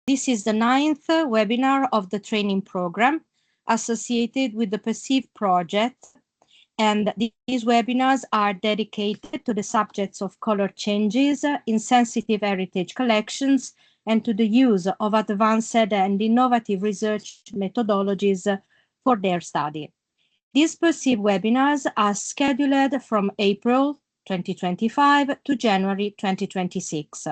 This is the 9th webinar of the training program associated with the Perceive project, and these webinars are dedicated to the subjects of color changes in sensitive heritage collections and to the use of advanced and innovative research methodologies for their study. These Perceive webinars are scheduled from April 2025 to January 2026.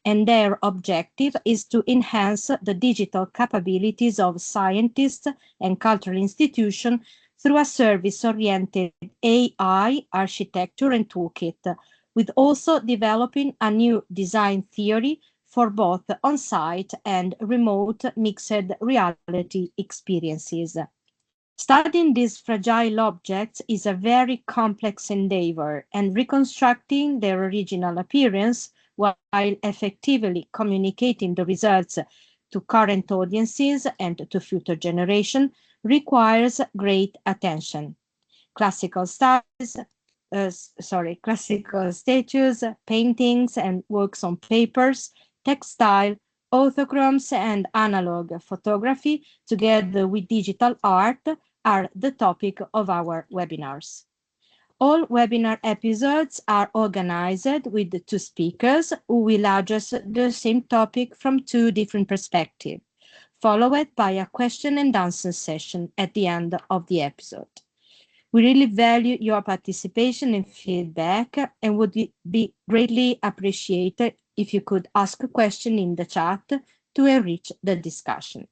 And their objective is to enhance the digital capabilities of scientists and cultural institutions through a service-oriented AI architecture and toolkit, with also developing a new design theory for both on-site and remote mixed reality experiences. Studying these fragile objects is a very complex endeavor, and reconstructing their original appearance while effectively communicating the results to current audiences and to future generations requires great attention. Classical statues, paintings, and works on papers, textile, orthochromes, and analog photography, together with digital art, are the topic of our webinars. All webinar episodes are organized with 2 speakers who will address the same topic from 2 different perspectives, followed by a question and answer session at the end of the episode. We really value your participation and feedback and would be greatly appreciated if you could ask a question in the chat to enrich the discussion.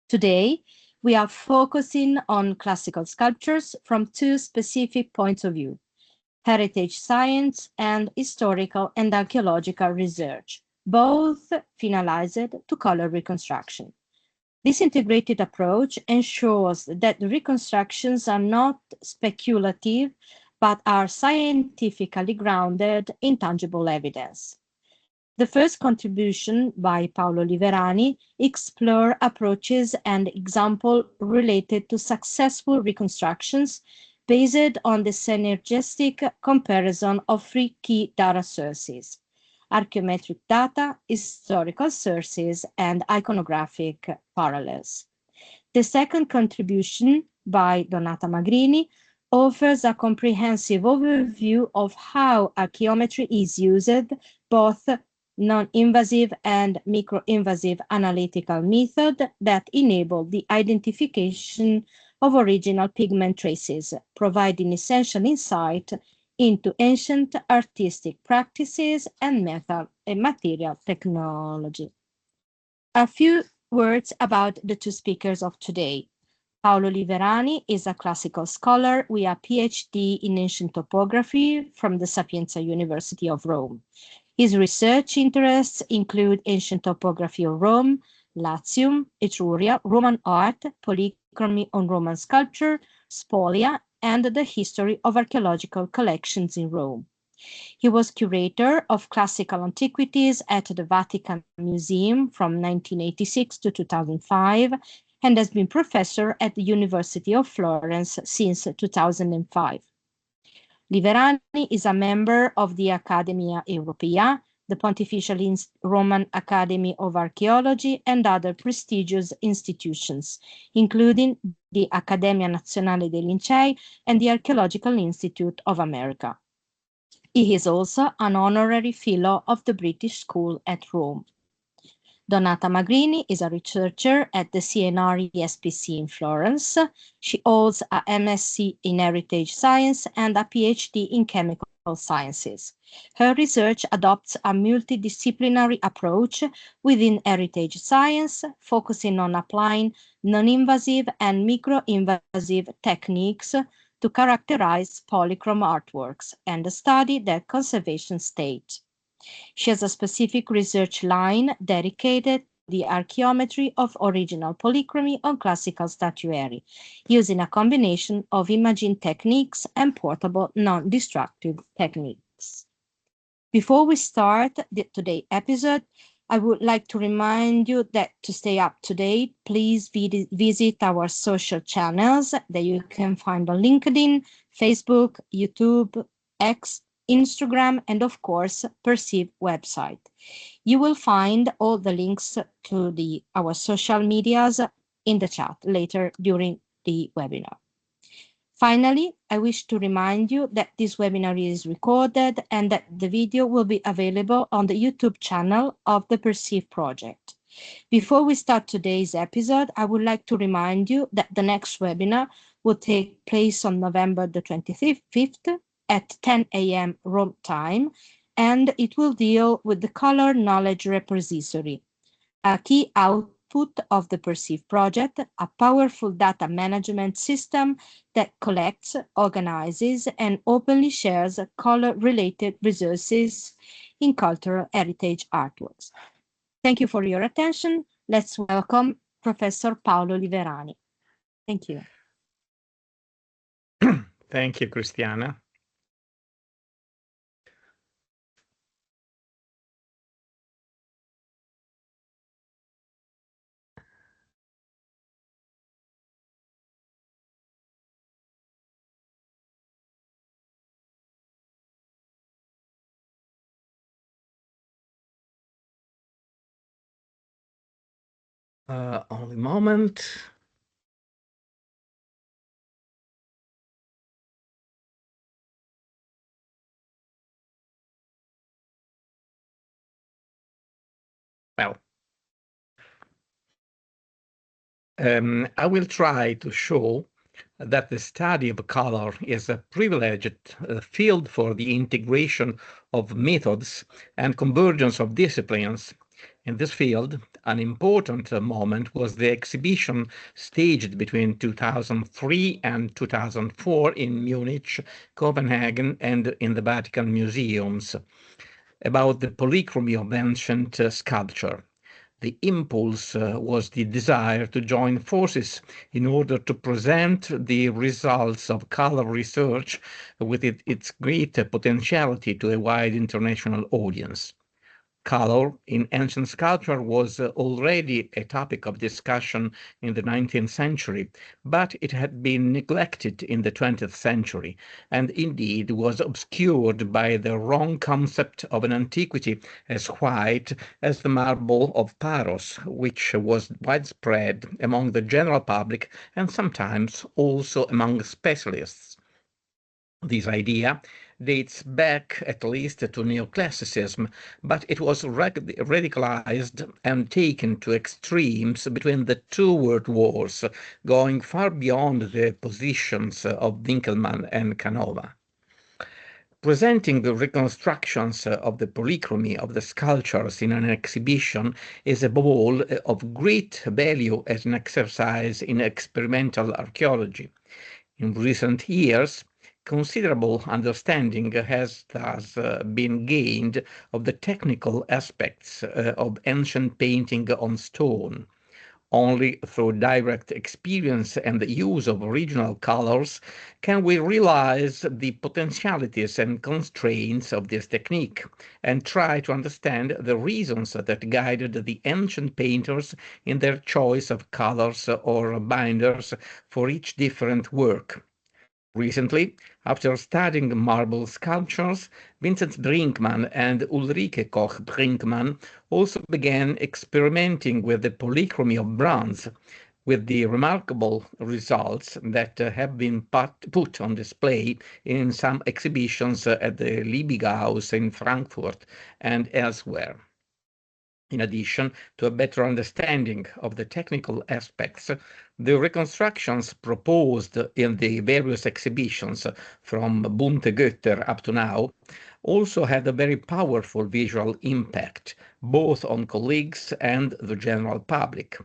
Today, we are focusing on classical sculptures from 2 specific points of view: heritage science and historical and archaeological research, both finalized to color reconstruction. This integrated approach ensures that the reconstructions are not speculative, but are scientifically grounded in tangible evidence. The first contribution by Paolo Liverani explores approaches and examples related to successful reconstructions based on the synergistic comparison of 3 key data sources: archaeometric data, historical sources, and iconographic parallels. The second contribution by Donata Magrini offers a comprehensive overview of how archaeometry is used, both non-invasive and micro-invasive analytical methods that enable the identification of original pigment traces, providing essential insight into ancient artistic practices and material technology. A few words about the 2 speakers of today. Paolo Liverani is a classical scholar with a PhD in ancient topography from the Sapienza University of Rome. His research interests include ancient topography of Rome, Latium, Etruria, Roman art, polychromy on Roman sculpture, spolia, and the history of archaeological collections in Rome. He was curator of classical antiquities at the Vatican Museum from 1986 to 2005 and has been professor at the University of Florence since 2005. Liverani is a member of the Accademia Europea, the Pontifical Roman Academy of Archaeology, and other prestigious institutions, including the Accademia Nazionale dei Lincei and the Archaeological Institute of America. He is also an honorary fellow of the British School at Rome. Donata Magrini is a researcher at the CNR SPC in Florence. She holds a MSc in Heritage Science and a PhD in Chemical Sciences. Her research adopts a multidisciplinary approach within heritage science, focusing on applying non-invasive and micro-invasive techniques to characterize polychrome artworks and study their conservation state. She has a specific research line dedicated to the archaeometry of original polychromy on classical statuary, using a combination of imaging techniques and portable non-destructive techniques. Before we start today's episode, I would like to remind you that to stay up to date, please visit our social channels that you can find on LinkedIn, Facebook, YouTube, X, Instagram, and of course, Perceive website. You will find all the links to our social medias in the chat later during the webinar. Finally, I wish to remind you that this webinar is recorded and that the video will be available on the YouTube channel of the Perceive project. Before we start today's episode, I would like to remind you that the next webinar will take place on November the 25th at 10 a.m. Rome time, and it will deal with the Color Knowledge Repository, a key output of the Perceive project, a powerful data management system that collects, organizes, and openly shares color-related resources in cultural heritage artworks. Thank you for your attention. Let's welcome Professor Paolo Liverani. Thank you. Thank you, Christiana. Only a moment. Well, I will try to show that the study of color is a privileged field for the integration of methods and convergence of disciplines. In this field, an important moment was the exhibition staged between 2003 and 2004 in Munich, Copenhagen, and in the Vatican museums about the polychromy of ancient sculpture. The impulse was the desire to join forces in order to present the results of color research with its great potentiality to a wide international audience. Color in ancient sculpture was already a topic of discussion in the 19th century, but it had been neglected in the 20th century, and indeed was obscured by the wrong concept of an antiquity as white as the marble of Paros, which was widespread among the general public and sometimes also among specialists. This idea dates back at least to neoclassicism, but it was radicalized and taken to extremes between the two world wars, going far beyond the positions of Winkelmann and Canova. Presenting the reconstructions of the polychromy of the sculptures in an exhibition is above all of great value as an exercise in experimental archaeology. In recent years, considerable understanding has thus been gained of the technical aspects of ancient painting on stone. Only through direct experience and the use of original colors can we realize the potentialities and constraints of this technique and try to understand the reasons that guided the ancient painters in their choice of colors or binders for each different work. Recently, after studying marble sculptures, Vincent Brinkmann and Ulrike Koch-Brinkmann also began experimenting with the polychromy of bronze, with the remarkable results that have been put on display in some exhibitions at the Liebighaus in Frankfurt and elsewhere. In addition to a better understanding of the technical aspects, the reconstructions proposed in the various exhibitions from Bunte Götter up to now also had a very powerful visual impact, both on colleagues and the general public.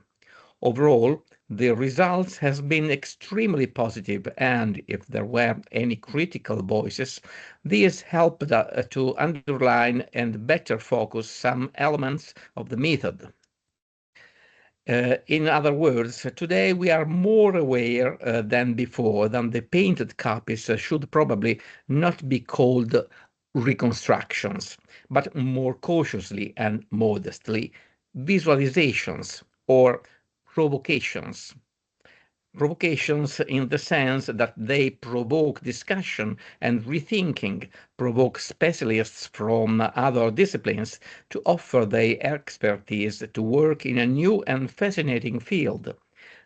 Overall, the results have been extremely positive, and if there were any critical voices, these helped to underline and better focus some elements of the method. In other words, today we are more aware than before that the painted copies should probably not be called reconstructions, but more cautiously and modestly visualizations or provocations. Provocations in the sense that they provoke discussion and rethinking, provoke specialists from other disciplines to offer their expertise to work in a new and fascinating field.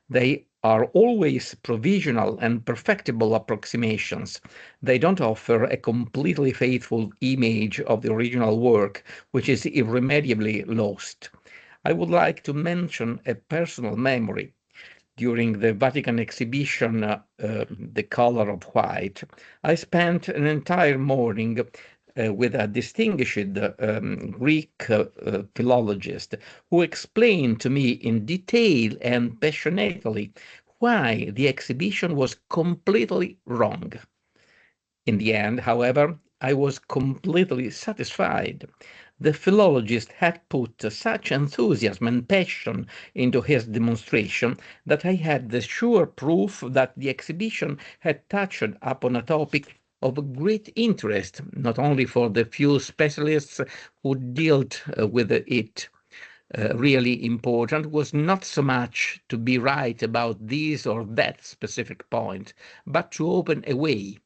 They are always provisional and perfectible approximations. They don't offer a completely faithful image of the original work, which is irremediably lost. I would like to mention a personal memory. During the Vatican exhibition, The Color of White, I spent an entire morning with a distinguished Greek philologist who explained to me in detail and passionately why the exhibition was completely wrong. In the end, however, I was completely satisfied. The philologist had put such enthusiasm and passion into his demonstration that I had the sure proof that the exhibition had touched upon a topic of great interest, not only for the few specialists who dealt with it. Really important was not so much to be right about this or that specific point, but to open a way.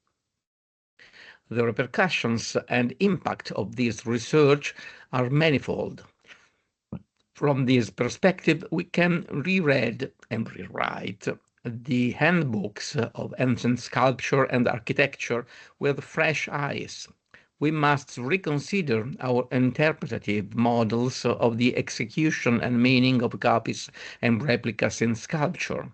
The repercussions and impact of this research are manifold. From this perspective, we can reread and rewrite the handbooks of ancient sculpture and architecture with fresh eyes. We must reconsider our interpretative models of the execution and meaning of copies and replicas in sculpture.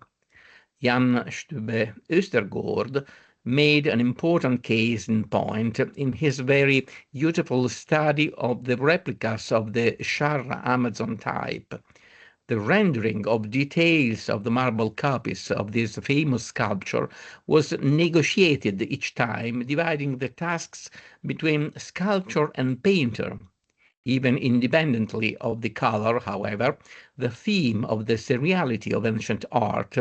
Jan Stube Östergaard made an important case in point in his very beautiful study of the replicas of the Sharra Amazon type. The rendering of details of the marble copies of this famous sculpture was negotiated each time, dividing the tasks between sculptor and painter. Even independently of the color, however, the theme of the seriality of ancient art,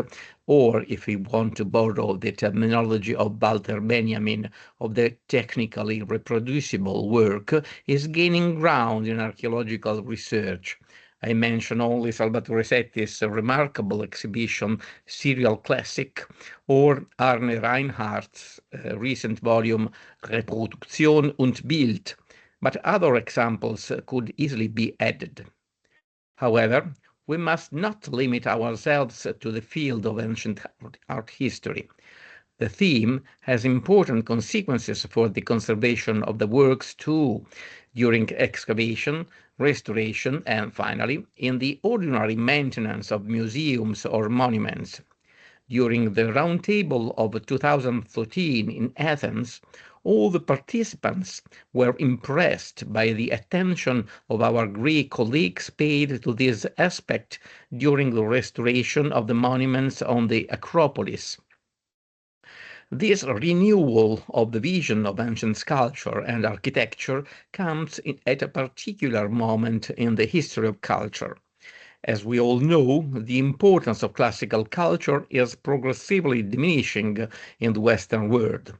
or if we want to borrow the terminology of Walter Benjamin, of the technically reproducible work, is gaining ground in archaeological research. I mention only Salvatore Setti's remarkable exhibition Serial Classic, or Arne Reinhardt's recent volume Reproduktion und Bild, but other examples could easily be added. However, we must not limit ourselves to the field of ancient art history. The theme has important consequences for the conservation of the works too, during excavation, restoration, and finally, in the ordinary maintenance of museums or monuments. During the Roundtable of 2013 in Athens, all the participants were impressed by the attention of our Greek colleagues paid to this aspect during the restoration of the monuments on the Acropolis. This renewal of the vision of ancient sculpture and architecture comes at a particular moment in the history of culture. As we all know, the importance of classical culture is progressively diminishing in the Western world.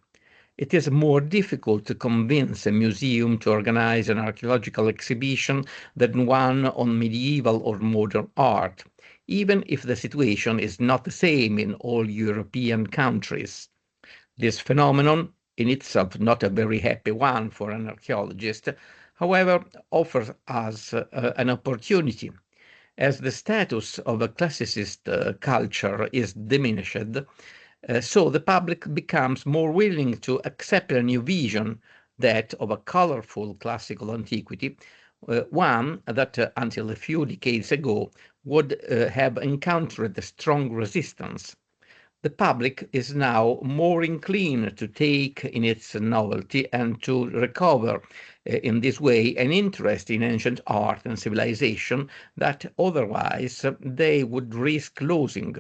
It is more difficult to convince a museum to organize an archaeological exhibition than one on medieval or modern art, even if the situation is not the same in all European countries. This phenomenon, in itself not a very happy one for an archaeologist, however, offers us an opportunity. As the status of a classicist culture is diminished, so the public becomes more willing to accept a new vision, that of a colorful classical antiquity, one that until a few decades ago would have encountered a strong resistance. The public is now more inclined to take in its novelty and to recover in this way an interest in ancient art and civilization that otherwise they would risk losing.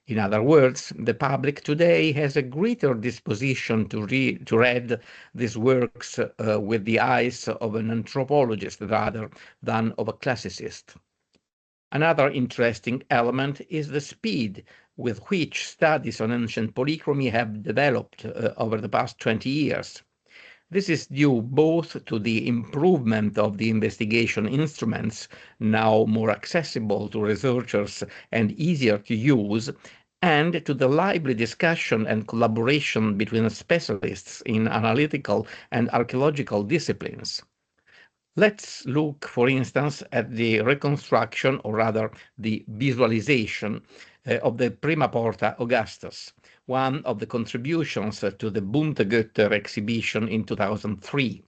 In other words, the public today has a greater disposition to read these works with the eyes of an anthropologist rather than of a classicist. Another interesting element is the speed with which studies on ancient polychromy have developed over the past 20 years. This is due both to the improvement of the investigation instruments, now more accessible to researchers and easier to use, and to the lively discussion and collaboration between specialists in analytical and archaeological disciplines. Let's look, for instance, at the reconstruction, or rather the visualization, of the Prima Porta Augustus, one of the contributions to the Bunte Götter exhibition in 2003.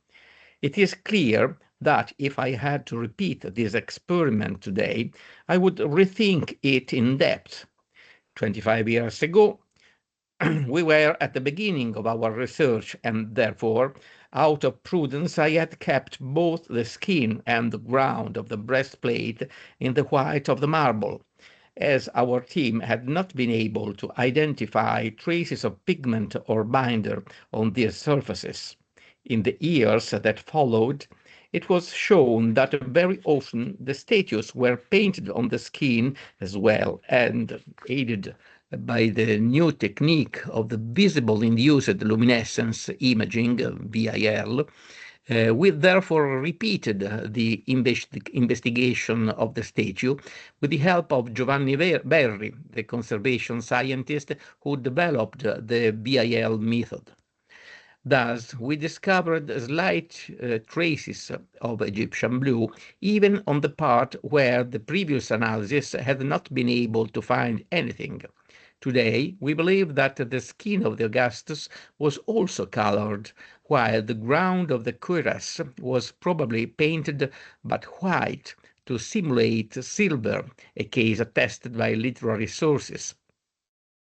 It is clear that if I had to repeat this experiment today, I would rethink it in depth. 25 years ago, we were at the beginning of our research, and therefore, out of prudence, I had kept both the skin and the ground of the breastplate in the white of the marble, as our team had not been able to identify traces of pigment or binder on these surfaces. In the years that followed, it was shown that very often the statues were painted on the skin as well, and aided by the new technique of the visible induced luminescence imaging, VIL, we therefore repeated the investigation of the statue with the help of Giovanni Berri, the conservation scientist who developed the VIL method. Thus, we discovered slight traces of Egyptian blue, even on the part where the previous analysis had not been able to find anything. Today, we believe that the skin of the Augustus was also colored, while the ground of the cuirass was probably painted but white to simulate silver, a case attested by literary sources.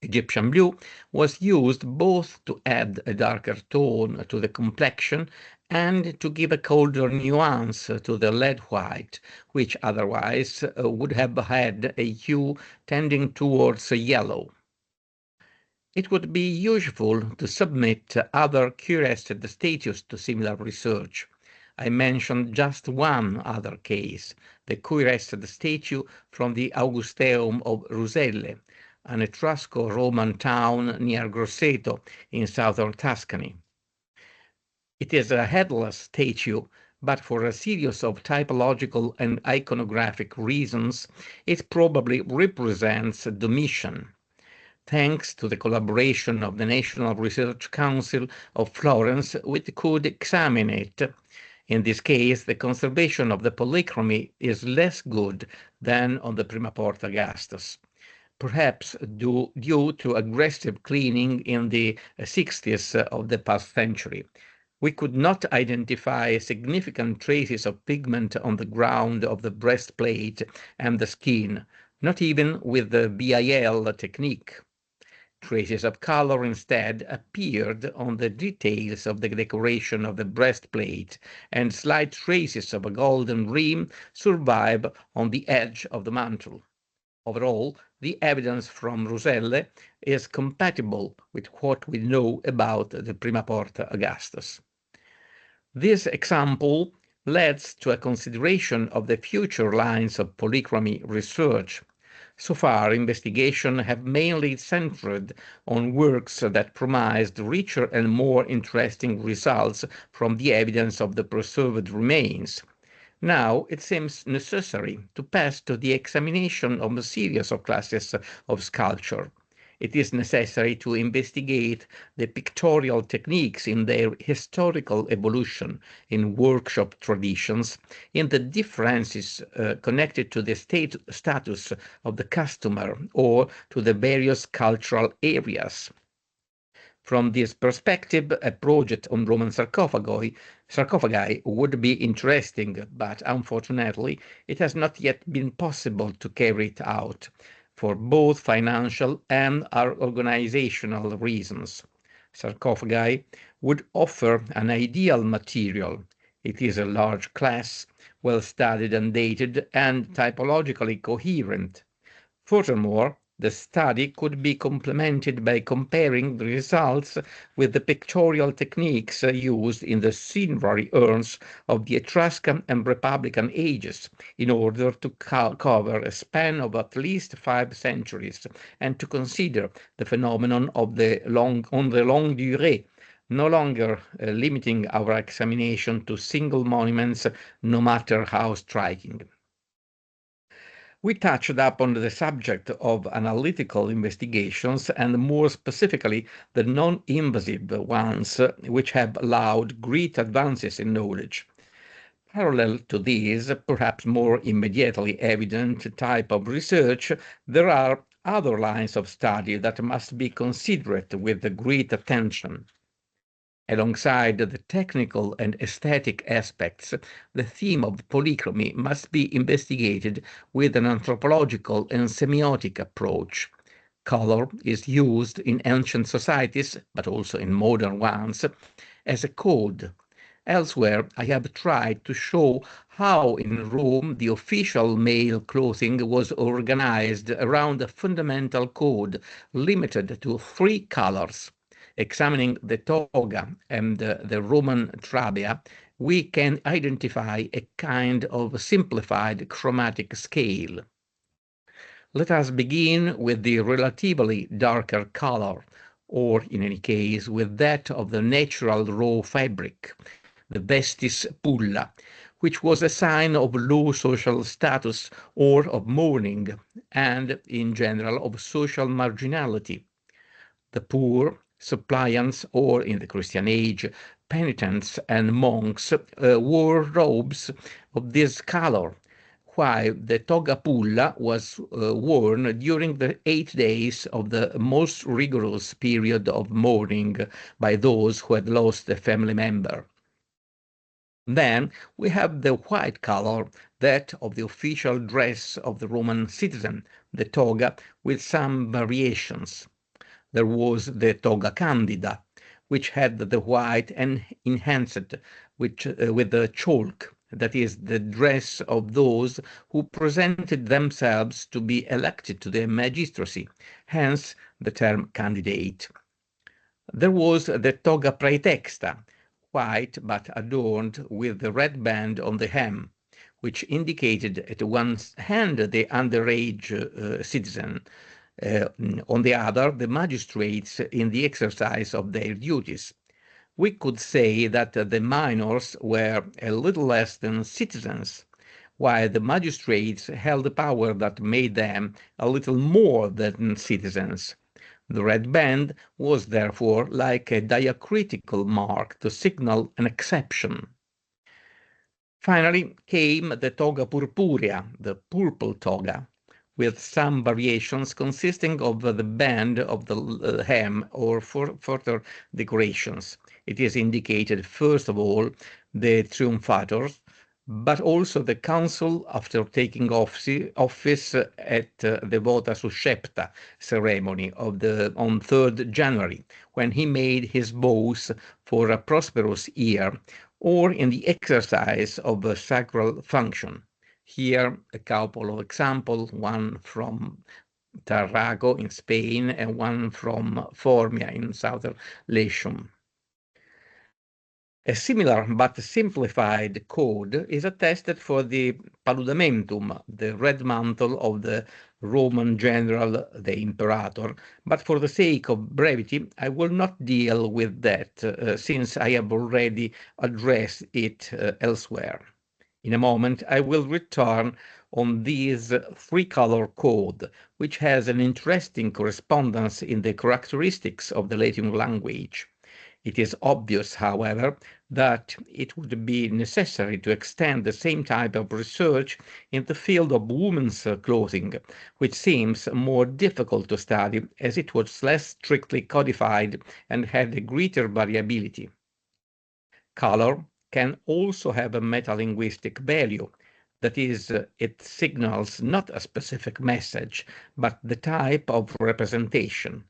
Egyptian blue was used both to add a darker tone to the complexion and to give a colder nuance to the lead white, which otherwise would have had a hue tending towards yellow. It would be useful to submit other cuirassed statues to similar research. I mentioned just one other case, the cuirassed statue from the Augusteum of Ruselle, an Etrusco-Roman town near Grosseto in southern Tuscany. It is a headless statue, but for a series of typological and iconographic reasons, it probably represents Domitian. Thanks to the collaboration of the National Research Council of Florence, we could examine it. In this case, the conservation of the polychromy is less good than on the Prima Porta Augustus, perhaps due to aggressive cleaning in the 60s of the past century. We could not identify significant traces of pigment on the ground of the breastplate and the skin, not even with the BIL technique. Traces of color instead appeared on the details of the decoration of the breastplate, and slight traces of a golden rim survive on the edge of the mantle. Overall, the evidence from Ruselle is compatible with what we know about the Prima Porta Augustus. This example leads to a consideration of the future lines of polychromy research. So far, investigations have mainly centered on works that promised richer and more interesting results from the evidence of the preserved remains. Now it seems necessary to pass to the examination of a series of classes of sculpture. It is necessary to investigate the pictorial techniques in their historical evolution, in workshop traditions, in the differences connected to the status of the customer or to the various cultural areas. From this perspective, a project on Roman sarcophagi would be interesting, but unfortunately, it has not yet been possible to carry it out, for both financial and organizational reasons. Sarcophagi would offer an ideal material. It is a large class, well studied and dated, and typologically coherent. Furthermore, the study could be complemented by comparing the results with the pictorial techniques used in the cinerary urns of the Etruscan and Republican ages in order to cover a span of at least 5 centuries and to consider the phenomenon of the longue durée, no longer limiting our examination to single monuments, no matter how striking. We touched upon the subject of analytical investigations and more specifically the non-invasive ones, which have allowed great advances in knowledge. Parallel to these, perhaps more immediately evident type of research, there are other lines of study that must be considered with great attention. Alongside the technical and aesthetic aspects, the theme of polychromy must be investigated with an anthropological and semiotic approach. Color is used in ancient societies, but also in modern ones, as a code. Elsewhere, I have tried to show how in Rome the official male clothing was organized around a fundamental code limited to three colors. Examining the toga and the Roman trabea, we can identify a kind of simplified chromatic scale. Let us begin with the relatively darker color, or in any case with that of the natural raw fabric, the vestis pulla, which was a sign of low social status or of mourning, and in general of social marginality. The poor, suppliants, or in the Christian age, penitents and monks wore robes of this color, while the toga pulla was worn during the 8 days of the most rigorous period of mourning by those who had lost a family member. Then we have the white color, that of the official dress of the Roman citizen, the toga, with some variations. There was the toga candida, which had the white and enhanced with the chalk, that is, the dress of those who presented themselves to be elected to the magistracy, hence the term candidate. There was the toga praetexta, white but adorned with the red band on the hem, which indicated at one hand the underage citizen, on the other the magistrates in the exercise of their duties. We could say that the minors were a little less than citizens, while the magistrates held the power that made them a little more than citizens. The red band was therefore like a diacritical mark to signal an exception. Finally came the toga purpurea, the purple toga, with some variations consisting of the band of the hem or further decorations. It is indicated first of all the triumphators, but also the consul after taking office at the vota suscepta ceremony on 3rd January, when he made his vows for a prosperous year, or in the exercise of a sacral function. Here a couple of examples, one from Tarraco in Spain and one from Formia in southern Latium. A similar but simplified code is attested for the paludamentum, the red mantle of the Roman general, the imperator, but for the sake of brevity, I will not deal with that, since I have already addressed it elsewhere. In a moment, I will return on this three-color code, which has an interesting correspondence in the characteristics of the Latin language. It is obvious, however, that it would be necessary to extend the same type of research in the field of women's clothing, which seems more difficult to study as it was less strictly codified and had a greater variability. Color can also have a metalinguistic value. That is, it signals not a specific message, but the type of representation.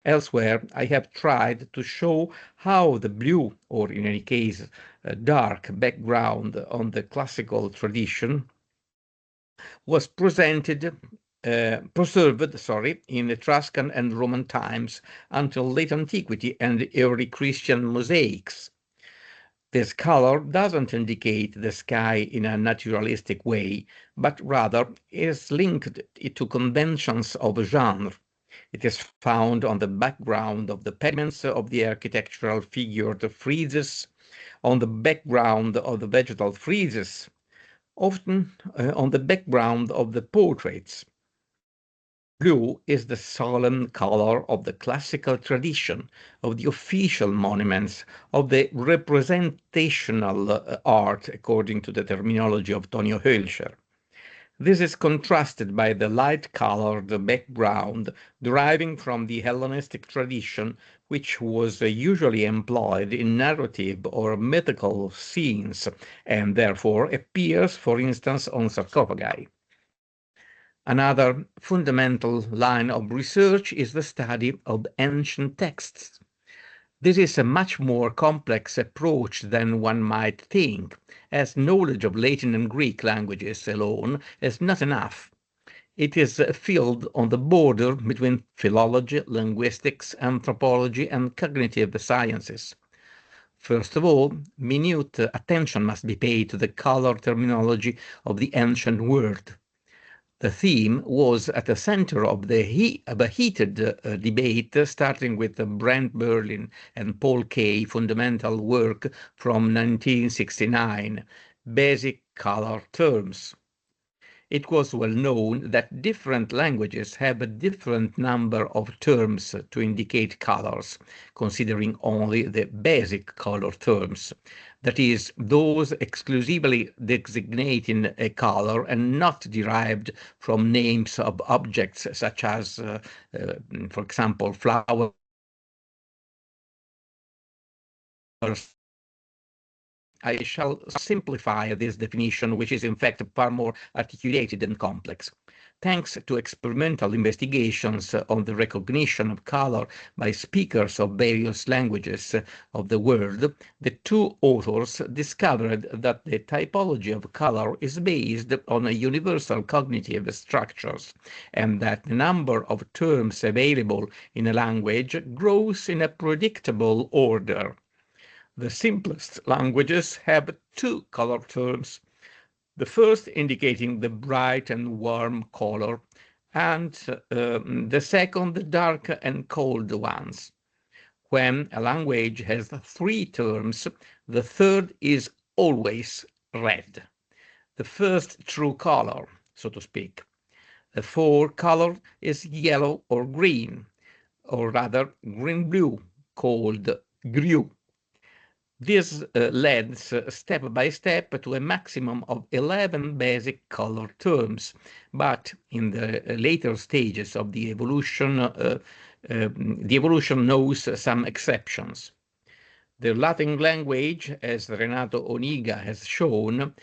Elsewhere, I have tried to show how the blue, or in any case, a dark background on the classical tradition was preserved, in Etruscan and Roman times until late antiquity and early Christian mosaics. This color doesn't indicate the sky in a naturalistic way, but rather is linked to conventions of genre. It is found on the background of the pigments of the architectural figured friezes, on the background of the vegetal friezes, often on the background of the portraits. Blue is the solemn color of the classical tradition, of the official monuments, of the representational art, according to the terminology of Tonio Hölscher. This is contrasted by the light-colored background deriving from the Hellenistic tradition, which was usually employed in narrative or mythical scenes, and therefore appears, for instance, on sarcophagi. Another fundamental line of research is the study of ancient texts. This is a much more complex approach than one might think, as knowledge of Latin and Greek languages alone is not enough. It is a field on the border between philology, linguistics, anthropology, and cognitive sciences. First of all, minute attention must be paid to the color terminology of the ancient world. The theme was at the center of a heated debate, starting with Brent Berlin and Paul Kay fundamental work from 1969, Basic Color Terms. It was well known that different languages have a different number of terms to indicate colors, considering only the basic color terms. That is, those exclusively designating a color and not derived from names of objects such as, for example, flowers. I shall simplify this definition, which is in fact far more articulated and complex. Thanks to experimental investigations on the recognition of color by speakers of various languages of the world, the two authors discovered that the typology of color is based on universal cognitive structures, and that the number of terms available in a language grows in a predictable order. The simplest languages have two color terms, the first indicating the bright and warm color, and the second the dark and cold ones. When a language has three terms, the third is always red, the first true color, so to speak. The fourth color is yellow or green, or rather green-blue, called grue. This leads step by step to a maximum of 11 basic color terms, but in the later stages of the evolution knows some exceptions. The Latin language, as Renato Oniga has shown,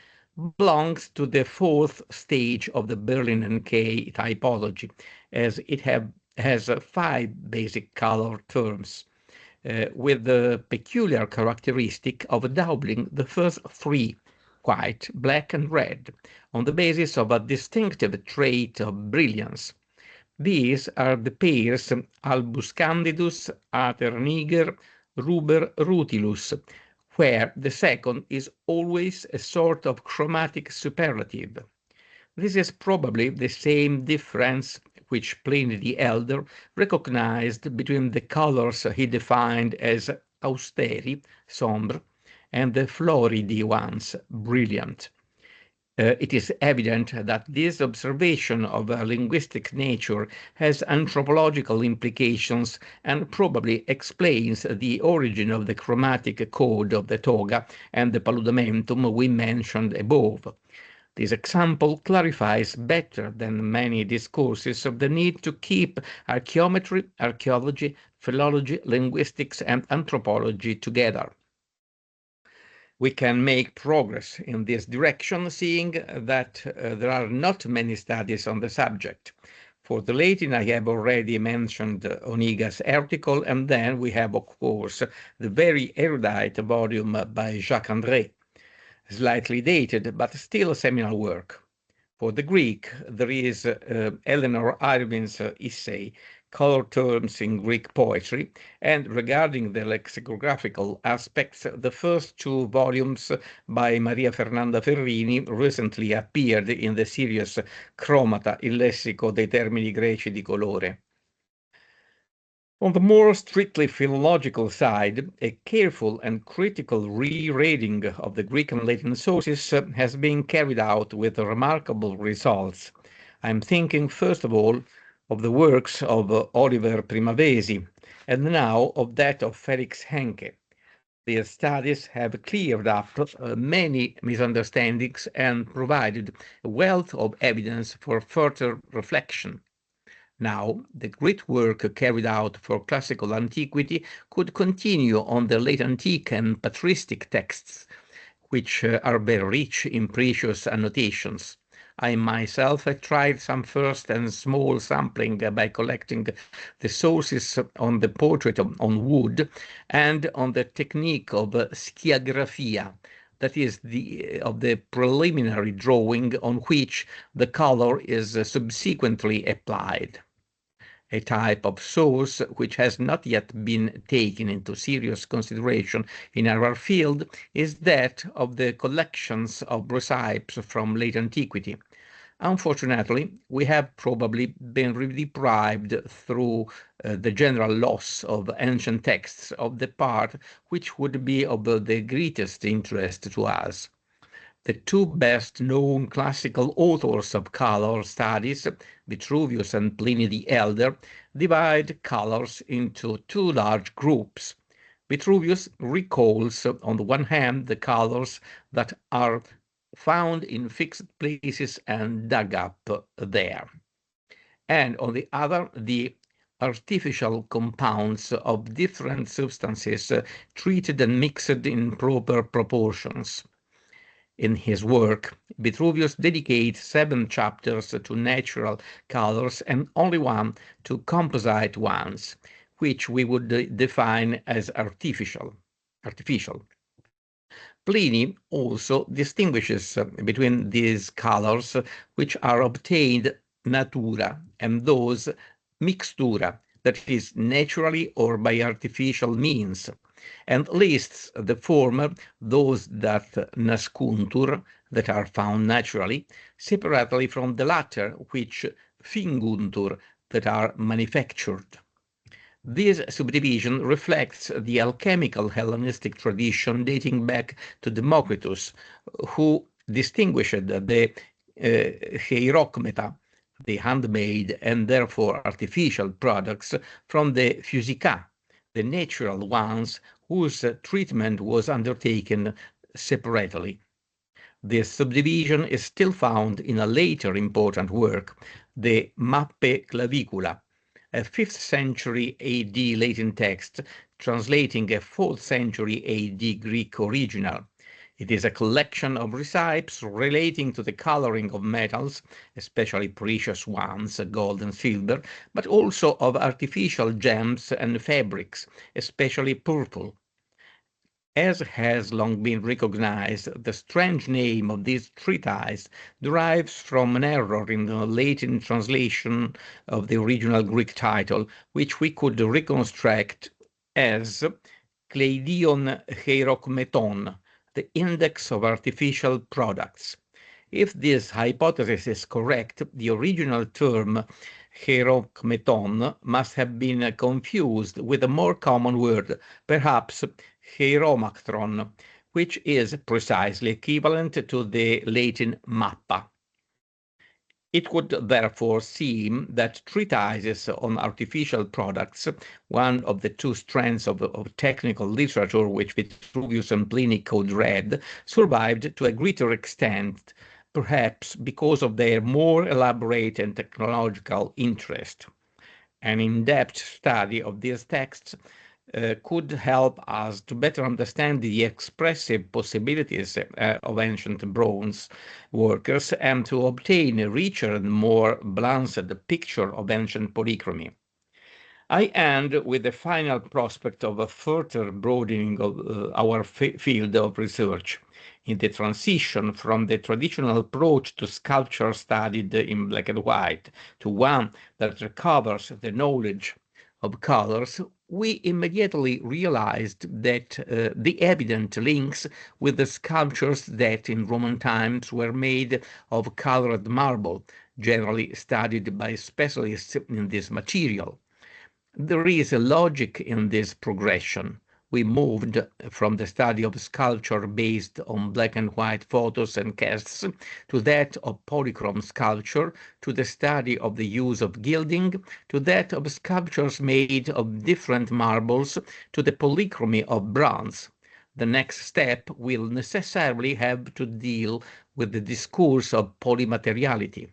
belongs to the fourth stage of the Berlin and Kay typology, as it has five basic color terms. With the peculiar characteristic of doubling the first three, white, black, and red, on the basis of a distinctive trait of brilliance. These are the pairs Albus candidus, Ater niger, Ruber rutilus, where the second is always a sort of chromatic superlative. This is probably the same difference which Pliny the Elder recognized between the colors he defined as austeri, sombre, and the floridi ones, brilliant. It is evident that this observation of a linguistic nature has anthropological implications and probably explains the origin of the chromatic code of the toga and the paludamentum we mentioned above. This example clarifies better than many discourses of the need to keep archaeometry, archaeology, philology, linguistics, and anthropology together. We can make progress in this direction, seeing that there are not many studies on the subject. For the Latin, I have already mentioned Oniga's article, and then we have, of course, the very erudite volume by Jacques André, slightly dated, but still a seminal work. For the Greek, there is Eleanor Irvin's essay, Color Terms in Greek Poetry, and regarding the lexicographical aspects, the first two volumes by Maria Fernanda Ferrini recently appeared in the series Chromata, il lessico dei termini greci di colore. On the more strictly philological side, a careful and critical rereading of the Greek and Latin sources has been carried out with remarkable results. I'm thinking first of all of the works of Oliver Primavesi and now of that of Felix Henke. Their studies have cleared up many misunderstandings and provided a wealth of evidence for further reflection. Now, the great work carried out for classical antiquity could continue on the late antique and patristic texts, which are very rich in precious annotations. I myself tried some first and small sampling by collecting the sources on the portrait on wood and on the technique of schiagraphia, that is, of the preliminary drawing on which the color is subsequently applied. A type of source which has not yet been taken into serious consideration in our field is that of the collections of recipes from late antiquity. Unfortunately, we have probably been deprived through the general loss of ancient texts of the part which would be of the greatest interest to us. The two best known classical authors of color studies, Vitruvius and Pliny the Elder, divide colors into two large groups. Vitruvius recalls, on the one hand, the colors that are found in fixed places and dug up there, and on the other, the artificial compounds of different substances treated and mixed in proper proportions. In his work, Vitruvius dedicates 7 chapters to natural colors and only one to composite ones, which we would define as artificial. Pliny also distinguishes between these colors which are obtained natura and those mixtura, that is, naturally or by artificial means, and lists the former, those that nascuntur, that are found naturally, separately from the latter, which finguntur, that are manufactured. This subdivision reflects the alchemical Hellenistic tradition dating back to Democritus, who distinguished the hierokmeta, the handmade and therefore artificial products, from the physica, the natural ones whose treatment was undertaken separately. This subdivision is still found in a later important work, the Mappe Clavicula, a 5th century AD Latin text translating a 4th century AD Greek original. It is a collection of recipes relating to the coloring of metals, especially precious ones, gold and silver, but also of artificial gems and fabrics, especially purple. As has long been recognized, the strange name of this treatise derives from an error in the Latin translation of the original Greek title, which we could reconstruct as Kleidion Hierokmeton, the Index of Artificial Products. If this hypothesis is correct, the original term hierokmeton must have been confused with a more common word, perhaps hieromactron, which is precisely equivalent to the Latin mappa. It would therefore seem that treatises on artificial products, one of the two strands of technical literature which Vitruvius and Pliny could read, survived to a greater extent, perhaps because of their more elaborate and technological interest. An in-depth study of these texts could help us to better understand the expressive possibilities of ancient bronze workers and to obtain a richer and more balanced picture of ancient polychromy. I end with the final prospect of a further broadening of our field of research in the transition from the traditional approach to sculpture studied in black and white to one that recovers the knowledge of colors. We immediately realized that the evident links with the sculptures that in Roman times were made of colored marble, generally studied by specialists in this material. There is a logic in this progression. We moved from the study of sculpture based on black and white photos and casts to that of polychrome sculpture, to the study of the use of gilding, to that of sculptures made of different marbles, to the polychromy of bronze. The next step will necessarily have to deal with the discourse of polymateriality.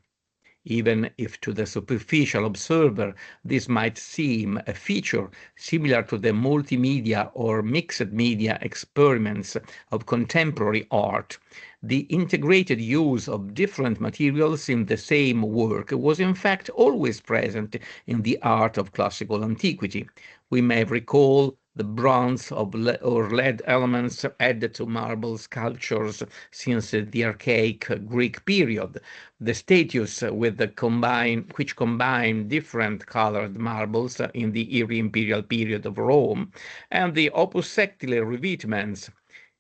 Even if to the superficial observer this might seem a feature similar to the multimedia or mixed media experiments of contemporary art, the integrated use of different materials in the same work was in fact always present in the art of classical antiquity. We may recall the bronze or lead elements added to marble sculptures since the archaic Greek period, the statues which combine different colored marbles in the early imperial period of Rome, and the opus sectile revetments.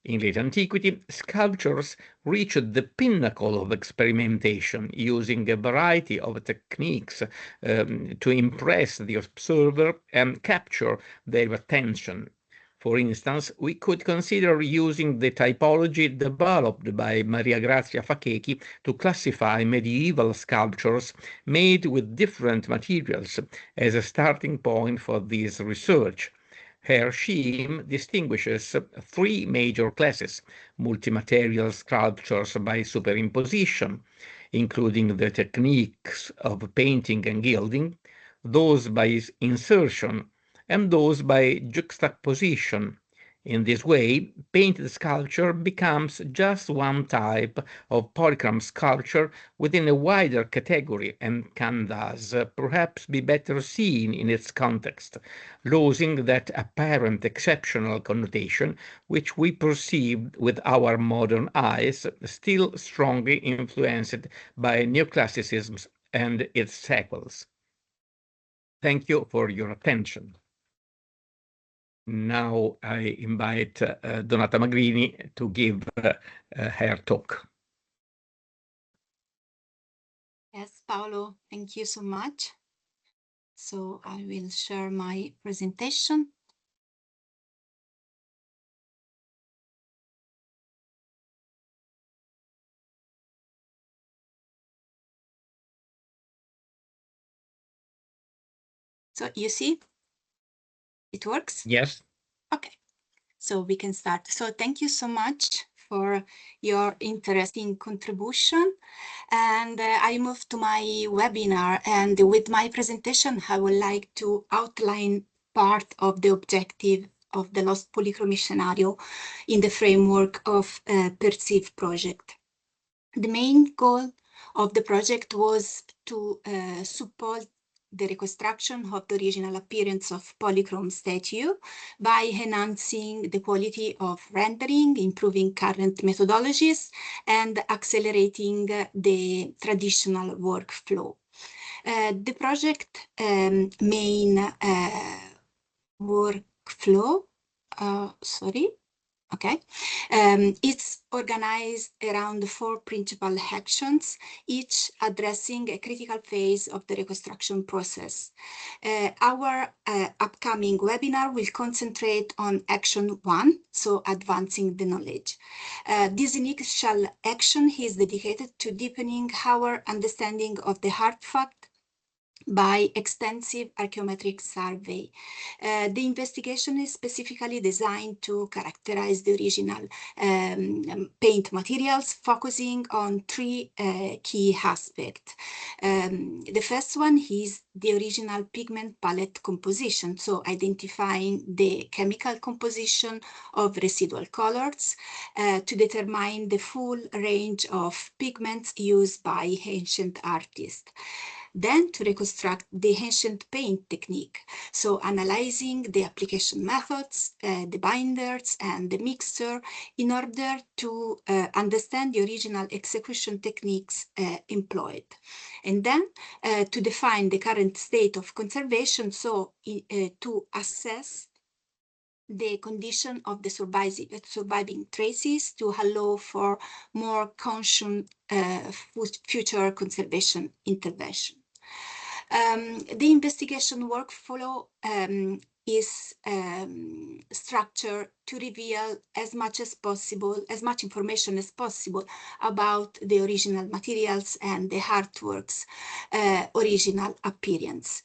In late antiquity, sculptures reached the pinnacle of experimentation, using a variety of techniques to impress the observer and capture their attention. For instance, we could consider using the typology developed by Maria Grazia Facchechi to classify medieval sculptures made with different materials as a starting point for this research. Her scheme distinguishes three major classes: multimaterial sculptures by superimposition, including the techniques of painting and gilding, those by insertion, and those by juxtaposition. In this way, painted sculpture becomes just one type of polychrome sculpture within a wider category and can thus perhaps be better seen in its context, losing that apparent exceptional connotation which we perceive with our modern eyes, still strongly influenced by neoclassicism and its sequels. Thank you for your attention. Now I invite Donata Magrini to give her talk. Yes, Paolo, thank you so much. So I will share my presentation. So you see, it works? Yes. Okay, so we can start. So thank you so much for your interesting contribution. And I move to my webinar, and with my presentation, I would like to outline part of the objective of the Lost Polychromy scenario in the framework of Perceive project. The main goal of the project was to support the reconstruction of the original appearance of polychrome statue by enhancing the quality of rendering, improving current methodologies, and accelerating the traditional workflow. The project main workflow, it's organized around 4 principal actions, each addressing a critical phase of the reconstruction process. Our upcoming webinar will concentrate on action 1, so advancing the knowledge. This initial action is dedicated to deepening our understanding of the artifact by extensive archaeometric survey. The investigation is specifically designed to characterize the original paint materials, focusing on 3 key aspects. The first one is the original pigment palette composition, so identifying the chemical composition of residual colors to determine the full range of pigments used by ancient artists. Then to reconstruct the ancient paint technique, so analyzing the application methods, the binders, and the mixture in order to understand the original execution techniques employed. And then to define the current state of conservation, so to assess the condition of the surviving traces to allow for more conscious future conservation intervention. The investigation workflow is structured to reveal as much information as possible about the original materials and the artwork's original appearance.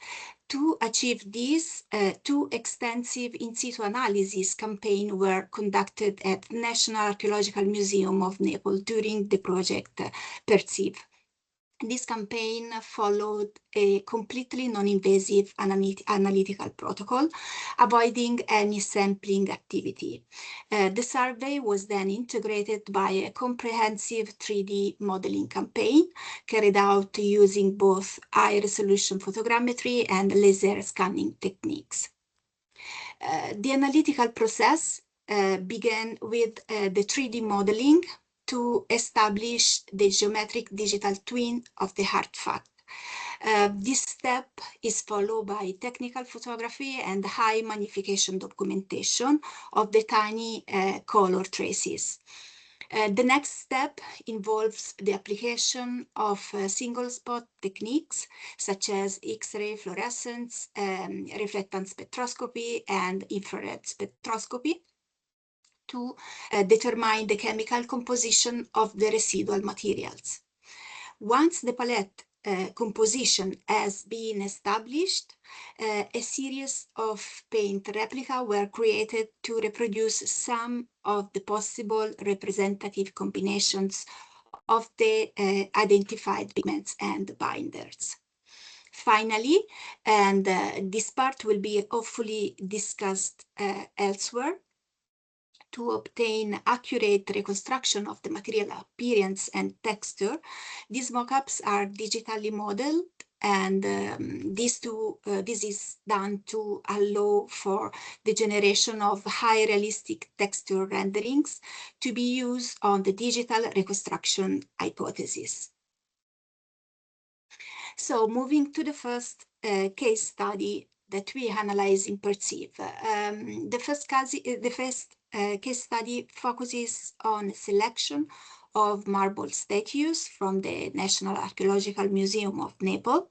To achieve this, two extensive in situ analysis campaigns were conducted at National Archaeological Museum of Naples during the project Perceive. This campaign followed a completely non-invasive analytical protocol, avoiding any sampling activity. The survey was then integrated by a comprehensive 3D modeling campaign carried out using both high-resolution photogrammetry and laser scanning techniques. The analytical process began with the 3D modeling to establish the geometric digital twin of the artifact. This step is followed by technical photography and high magnification documentation of the tiny color traces. The next step involves the application of single spot techniques such as X-ray fluorescence, reflectance spectroscopy, and infrared spectroscopy to determine the chemical composition of the residual materials. Once the palette composition has been established, a series of paint replicas were created to reproduce some of the possible representative combinations of the identified pigments and binders. Finally, and this part will be hopefully discussed elsewhere, to obtain accurate reconstruction of the material appearance and texture, these mockups are digitally modeled, and this is done to allow for the generation of high realistic texture renderings to be used on the digital reconstruction hypothesis. So moving to the first case study that we analyze in Perceive. The first case study focuses on selection of marble statues from the National Archaeological Museum of Naples,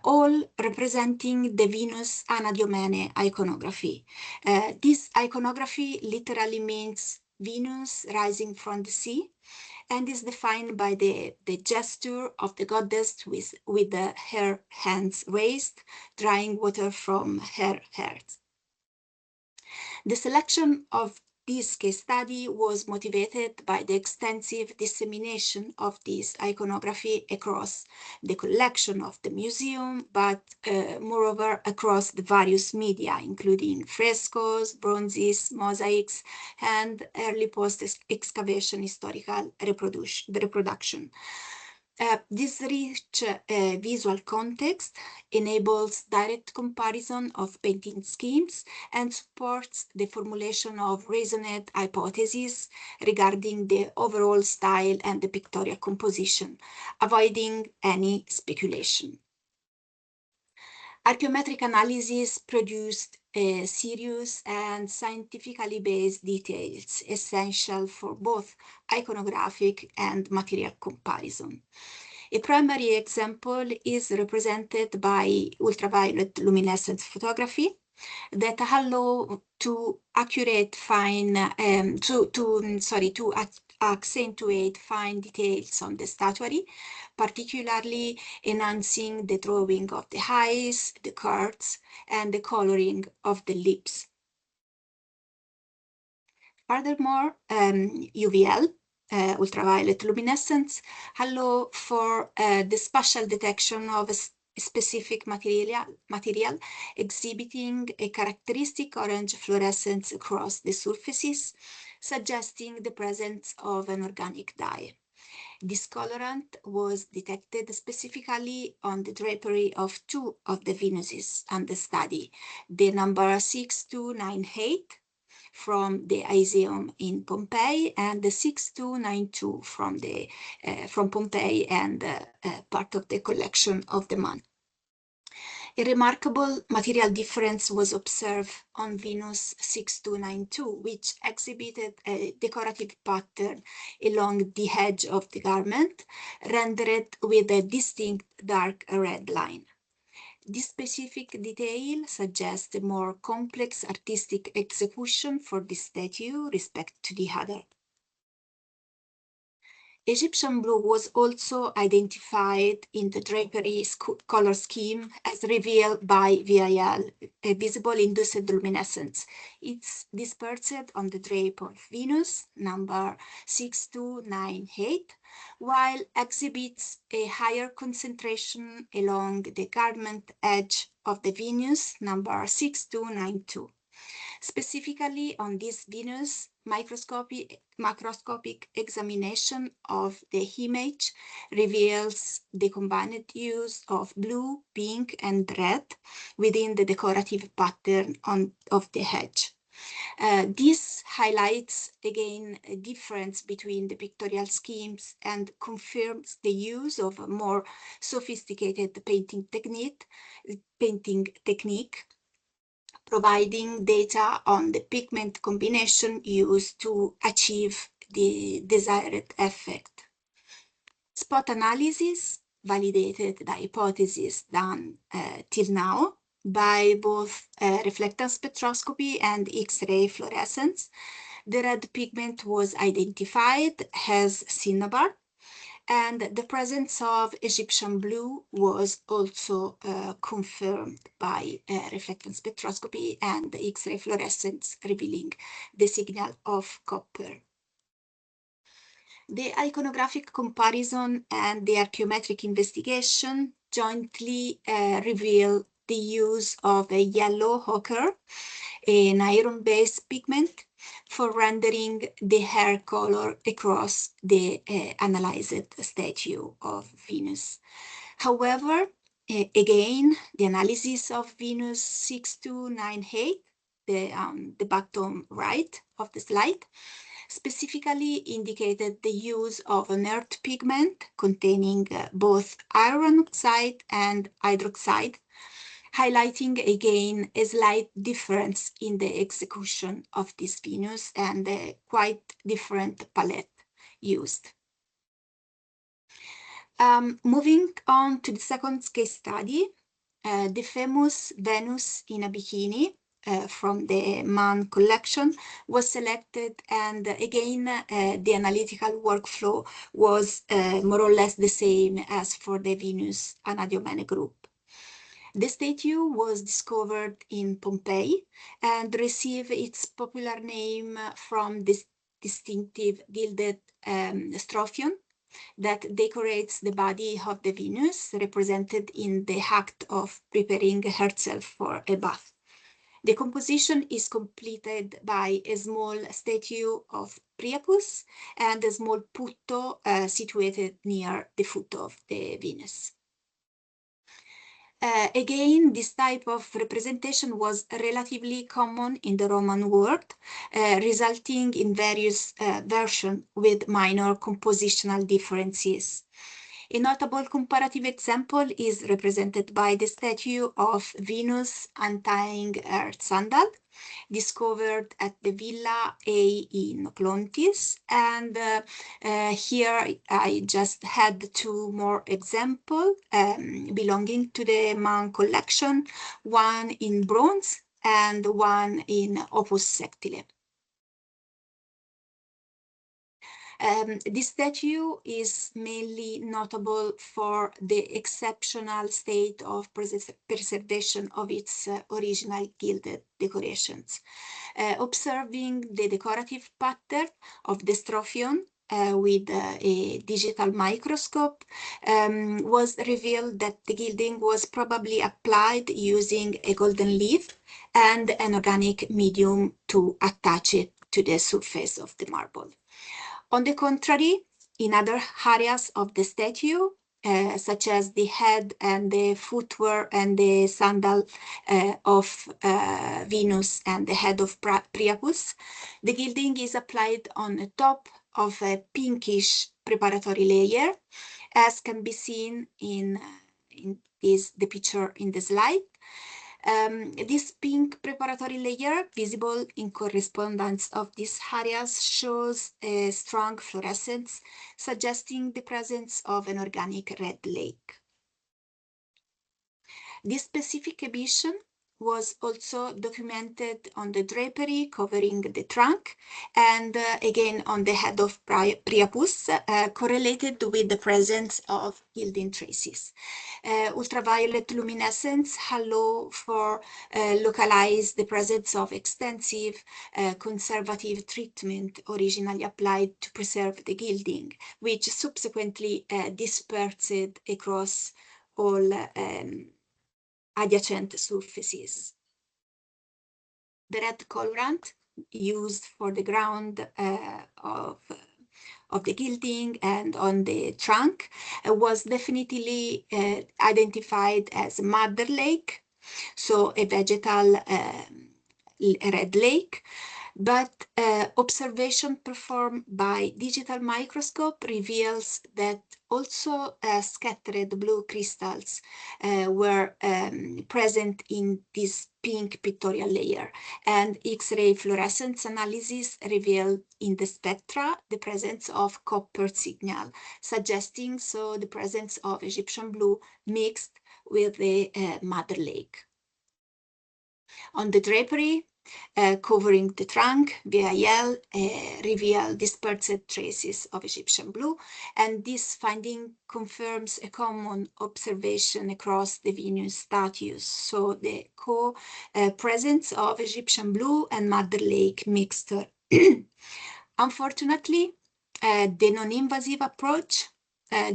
all representing the Venus Anadyomene iconography. This iconography literally means Venus rising from the sea, and is defined by the gesture of the goddess with her hands raised, drying water from her hair. The selection of this case study was motivated by the extensive dissemination of this iconography across the collection of the museum, but moreover across the various media, including frescoes, bronzes, mosaics, and early post-excavation historical reproduction. This rich visual context enables direct comparison of painting schemes and supports the formulation of reasoned hypotheses regarding the overall style and the pictorial composition, avoiding any speculation. Archaeometric analysis produced a serious and scientifically based details essential for both iconographic and material comparison. A primary example is represented by ultraviolet luminescence photography that allow to accentuate fine details on the statuary, particularly enhancing the drawing of the eyes, the curves, and the coloring of the lips. Furthermore, UVL, ultraviolet luminescence, allow for the spatial detection of a specific material exhibiting a characteristic orange fluorescence across the surfaces, suggesting the presence of an organic dye. This colorant was detected specifically on the drapery of two of the Venuses under study, the number 6298 from the Iseum in Pompeii and the 6292 from Pompeii and part of the collection of the MAN. A remarkable material difference was observed on Venus 6292, which exhibited a decorative pattern along the edge of the garment, rendered with a distinct dark red line. This specific detail suggests a more complex artistic execution for the statue respect to the other. Egyptian blue was also identified in the drapery color scheme as revealed by VIL, a visible induced luminescence. It's dispersed on the drape of Venus, number 6298, while exhibits a higher concentration along the garment edge of the Venus, number 6292. Specifically on this Venus, macroscopic examination of the image reveals the combined use of blue, pink, and red within the decorative pattern of the edge. This highlights again a difference between the pictorial schemes and confirms the use of a more sophisticated painting technique, providing data on the pigment combination used to achieve the desired effect. Spot analysis validated the hypothesis done till now by both reflectance spectroscopy and X-ray fluorescence. The red pigment was identified as cinnabar, and the presence of Egyptian blue was also confirmed by reflectance spectroscopy and X-ray fluorescence, revealing the signal of copper. The iconographic comparison and the archaeometric investigation jointly reveal the use of a yellow ochre, an iron-based pigment, for rendering the hair color across the analyzed statue of Venus. However, again, the analysis of Venus 6298, the bottom right of the slide, specifically indicated the use of an earth pigment containing both iron oxide and hydroxide, highlighting again a slight difference in the execution of this Venus and a quite different palette used. Moving on to the second case study, the famous Venus in a bikini from the Man collection was selected, and again the analytical workflow was more or less the same as for the Venus Anadyomene group. The statue was discovered in Pompeii and received its popular name from this distinctive gilded strophion that decorates the body of the Venus, represented in the act of preparing herself for a bath. The composition is completed by a small statue of Priapus and a small putto situated near the foot of the Venus. Again, this type of representation was relatively common in the Roman world, resulting in various versions with minor compositional differences. A notable comparative example is represented by the statue of Venus untying her sandal, discovered at the Villa A in Clontis. And here I just had two more examples belonging to the Man collection, one in bronze and one in opus sectile. This statue is mainly notable for the exceptional state of preservation of its original gilded decorations. Observing the decorative pattern of the strophion with a digital microscope was revealed that the gilding was probably applied using a golden leaf and an organic medium to attach it to the surface of the marble. On the contrary, in other areas of the statue, such as the head and the footwear and the sandal of Venus and the head of Priapus, the gilding is applied on the top of a pinkish preparatory layer, as can be seen in the picture in the slide. This pink preparatory layer, visible in correspondence of these areas, shows a strong fluorescence, suggesting the presence of an organic red lake. This specific emission was also documented on the drapery covering the trunk and again on the head of Priapus, correlated with the presence of gilding traces. Ultraviolet luminescence allow for localize the presence of extensive conservative treatment originally applied to preserve the gilding, which subsequently dispersed across all adjacent surfaces. The red colorant used for the ground of the gilding and on the trunk was definitely identified as mother lake, so a vegetal red lake. But observation performed by digital microscope reveals that also scattered blue crystals were present in this pink pictorial layer, and X-ray fluorescence analysis revealed in the spectra the presence of copper signal, suggesting so the presence of Egyptian blue mixed with the mother lake. On the drapery, covering the trunk, VIL revealed dispersed traces of Egyptian blue, and this finding confirms a common observation across the Venus statues, so the co-presence of Egyptian blue and Mother Lake mixture. Unfortunately, the non-invasive approach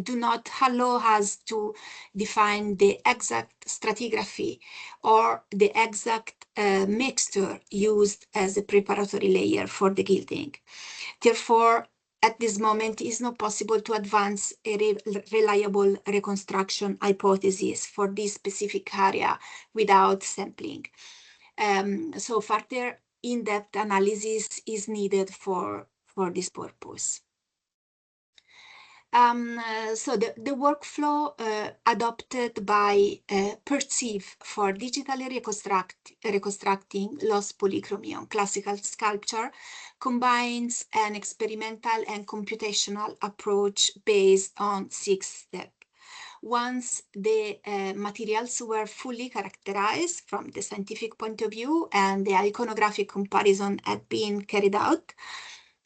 do not allow us to define the exact stratigraphy or the exact mixture used as a preparatory layer for the gilding. Therefore, at this moment, it is not possible to advance a reliable reconstruction hypothesis for this specific area without sampling. So further in-depth analysis is needed for this purpose. So the workflow adopted by Perceive for digitally reconstructing lost polychromy on classical sculpture combines an experimental and computational approach based on 6 steps. Once the materials were fully characterized from the scientific point of view and the iconographic comparison had been carried out,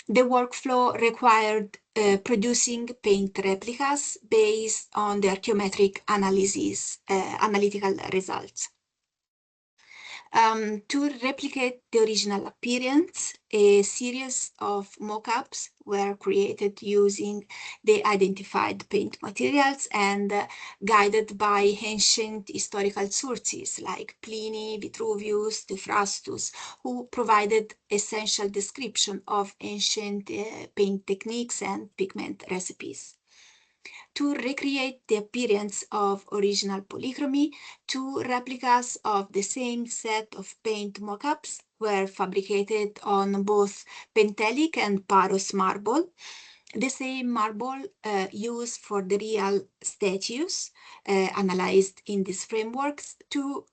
the workflow required producing paint replicas based on the archaeometric analytical results. To replicate the original appearance, a series of mock-ups were created using the identified paint materials and guided by ancient historical sources like Pliny, Vitruvius, Theophrastus, who provided essential description of ancient paint techniques and pigment recipes. To recreate the appearance of original polychromy, 2 replicas of the same set of paint mock-ups were fabricated on both Pentelic and Paros marble, the same marble used for the real statues analyzed in these frameworks to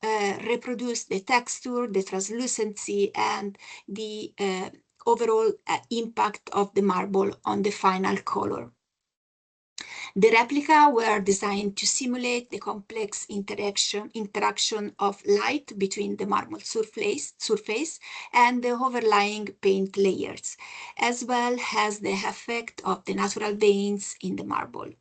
reproduce the texture, the translucency, and the overall impact of the marble on the final color. The replica were designed to simulate the complex interaction of light between the marble surface and the overlying paint layers, as well as the effect of the natural veins in the marble.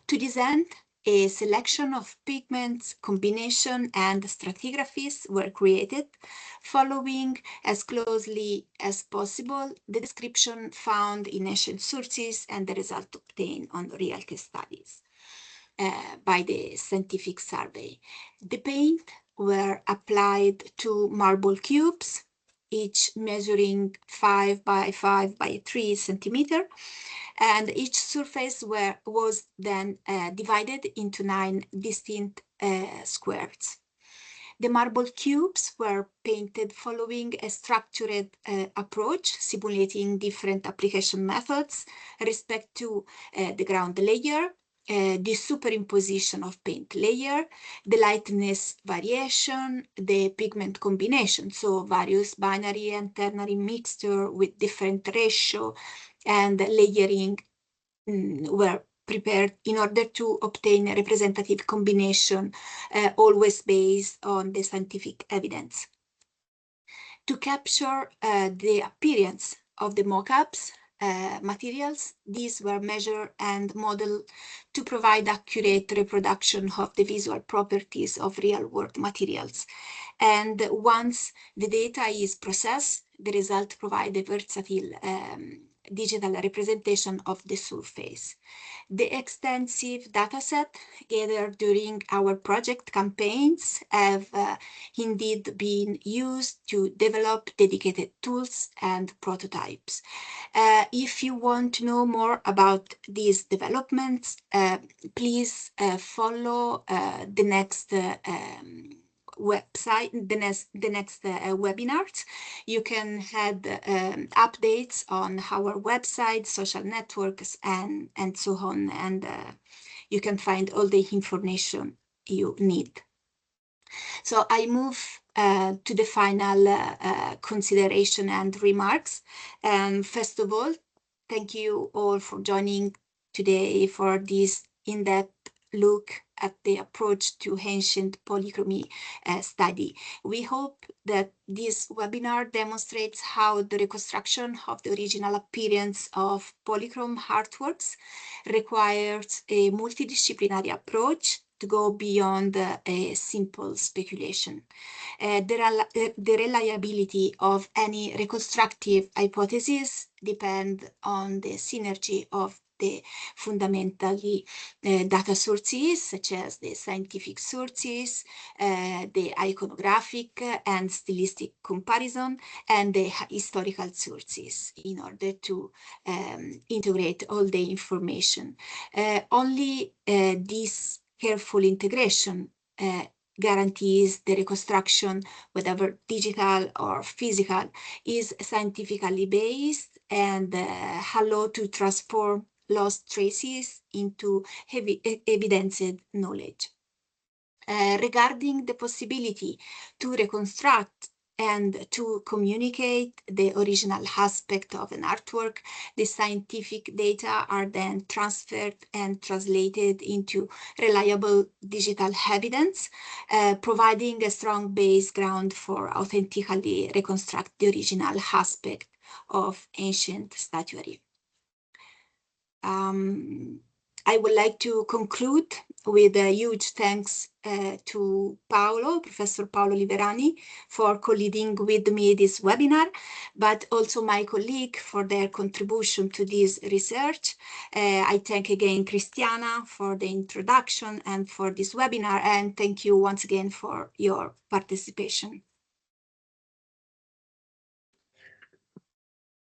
To this end, a selection of pigments, combination, and stratigraphies were created, following as closely as possible the description found in ancient sources and the result obtained on real case studies by the scientific survey. The paint were applied to marble cubes, each measuring 5 by 5 by 3 centimeters, and each surface was then divided into 9 distinct squares. The marble cubes were painted following a structured approach, simulating different application methods respect to the ground layer, the superimposition of paint layer, the lightness variation, the pigment combination, so various binary and ternary mixture with different ratio and layering were prepared in order to obtain a representative combination, always based on the scientific evidence. To capture the appearance of the mock-ups, materials, these were measured and modeled to provide accurate reproduction of the visual properties of real-world materials. And once the data is processed, the result provides a versatile digital representation of the surface. The extensive dataset gathered during our project campaigns have indeed been used to develop dedicated tools and prototypes. If you want to know more about these developments, please follow the next website, the next webinars. You can have updates on our website, social networks, and so on, and you can find all the information you need. So I move to the final consideration and remarks. First of all, thank you all for joining today for this in-depth look at the approach to ancient polychromy study. We hope that this webinar demonstrates how the reconstruction of the original appearance of polychrome artworks requires a multidisciplinary approach to go beyond a simple speculation. The reliability of any reconstructive hypothesis depends on the synergy of the fundamentally data sources, such as the scientific sources, the iconographic and stylistic comparison, and the historical sources in order to integrate all the information. Only this careful integration guarantees the reconstruction, whether digital or physical, is scientifically based and allow to transform lost traces into evidenced knowledge. Regarding the possibility to reconstruct and to communicate the original aspect of an artwork, the scientific data are then transferred and translated into reliable digital evidence, providing a strong base ground for authentically reconstruct the original aspect of ancient statuary. I would like to conclude with a huge thanks to Professor Paolo Liverani, for co-leading with me this webinar, but also my colleague for their contribution to this research. I thank again Cristiana for the introduction and for this webinar, and thank you once again for your participation.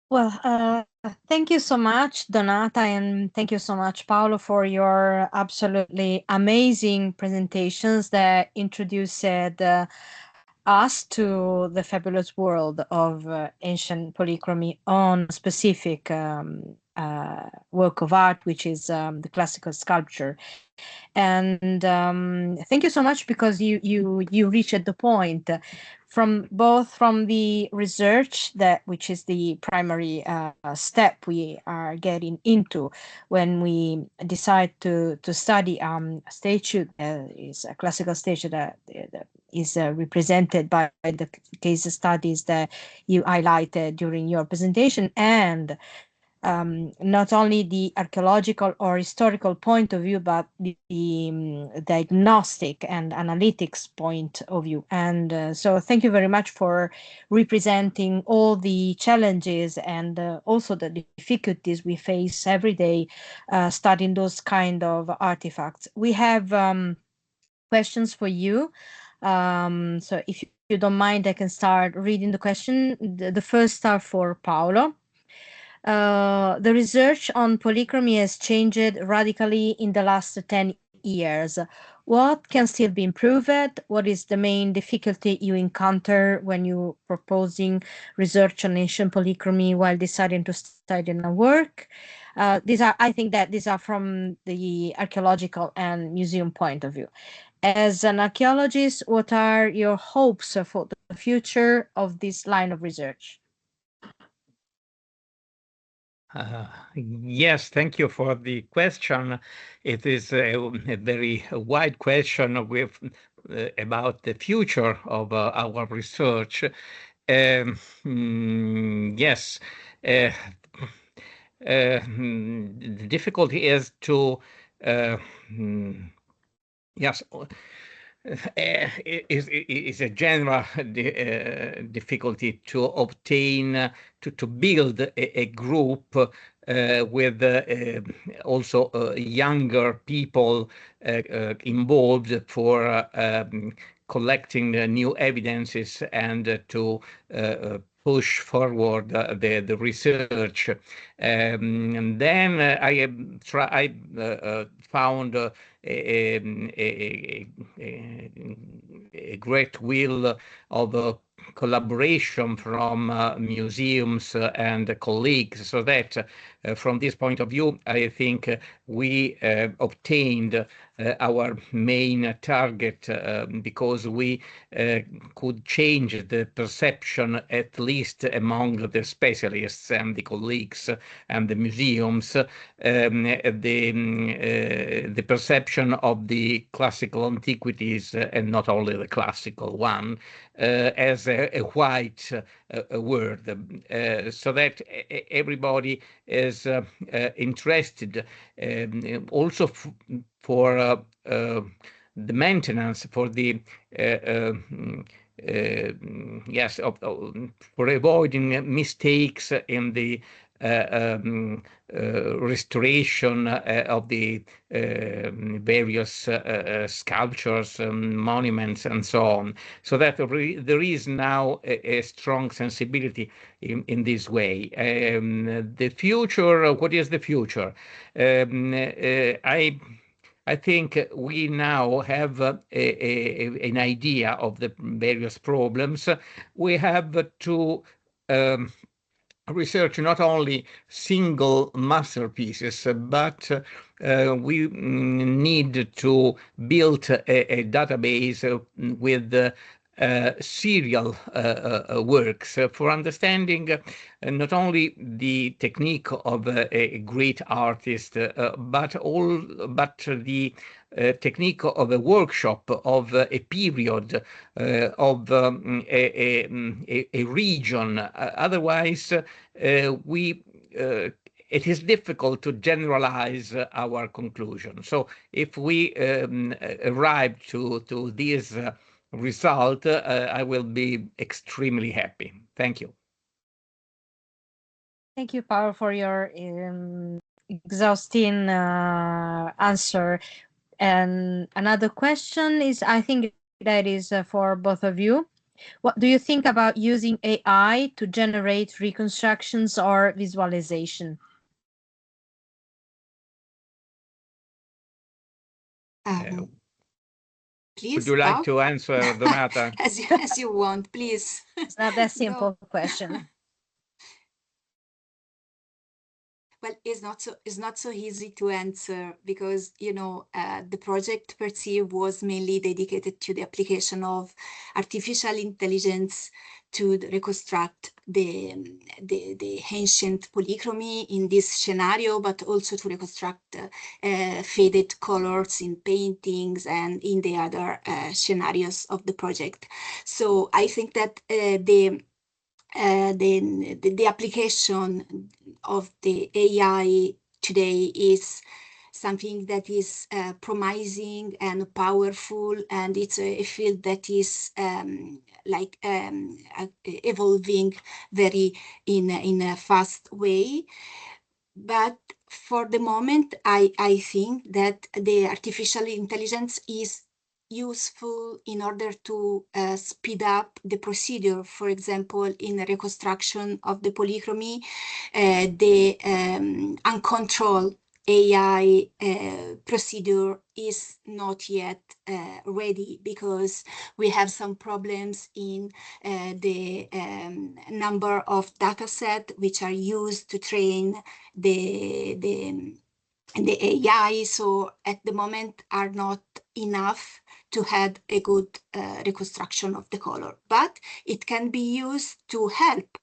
Well, thank you so much, Donata, and thank you so much, Paolo, for your absolutely amazing presentations that introduced us to the fabulous world of ancient polychromy on a specific work of art, which is the classical sculpture. And thank you so much, because you reached the point from the research, which is the primary step we are getting into when we decide to study a statue that is a classical statue that is represented by the case studies that you highlighted during your presentation, and not only the archaeological or historical point of view, but the diagnostic and analytics point of view. And so thank you very much for representing all the challenges and also the difficulties we face every day studying those kind of artifacts. We have questions for you. So if you don't mind, I can start reading the question. The first are for Paolo. The research on polychromy has changed radically in the last 10 years. What can still be improved? What is the main difficulty you encounter when you're proposing research on ancient polychromy while deciding to study in a work? I think that these are from the archaeological and museum point of view. As an archaeologist, what are your hopes for the future of this line of research? Yes, thank you for the question. It is a very wide question with about the future of our research. Yes, the difficulty is to yes. Is a general difficulty to obtain to build a group with also younger people involved for collecting new evidences and to push forward the research. And then I found a great will of collaboration from museums and colleagues, so that from this point of view, I think we obtained our main target because we could change the perception, at least among the specialists and the colleagues and the museums, the perception of the classical antiquities, and not only the classical one, as a white word, so that everybody is interested, also for the maintenance, for the yes, for avoiding mistakes in the restoration of the various sculptures, monuments, and so on. So that there is now a strong sensibility in this way. The future, what is the future? I think we now have an idea of the various problems. We have to research not only single masterpieces, but we need to build a database with serial works for understanding not only the technique of a great artist, but the technique of a workshop, of a period, of a region. Otherwise, it is difficult to generalize our conclusion. So if we arrive to this result, I will be extremely happy. Thank you. Thank you, Paolo, for your exhausting answer. And another question is, I think that is for both of you. What do you think about using AI to generate reconstructions or visualization? Please, would you like to answer, Donata? as you want, please. It's not that simple question. Well, it's not so easy to answer because the project per se was mainly dedicated to the application of artificial intelligence to reconstruct the ancient polychromy in this scenario, but also to reconstruct faded colors in paintings and in the other scenarios of the project. So I think that the application of the AI today is something that is promising and powerful, and it's a field that is evolving very in a fast way. But for the moment, I think that the artificial intelligence is useful in order to speed up the procedure. For example, in the reconstruction of the polychromy, the uncontrolled AI procedure is not yet ready, because we have some problems in the number of data set which are used to train the AI. So at the moment are not enough to have a good reconstruction of the color, but it can be used to help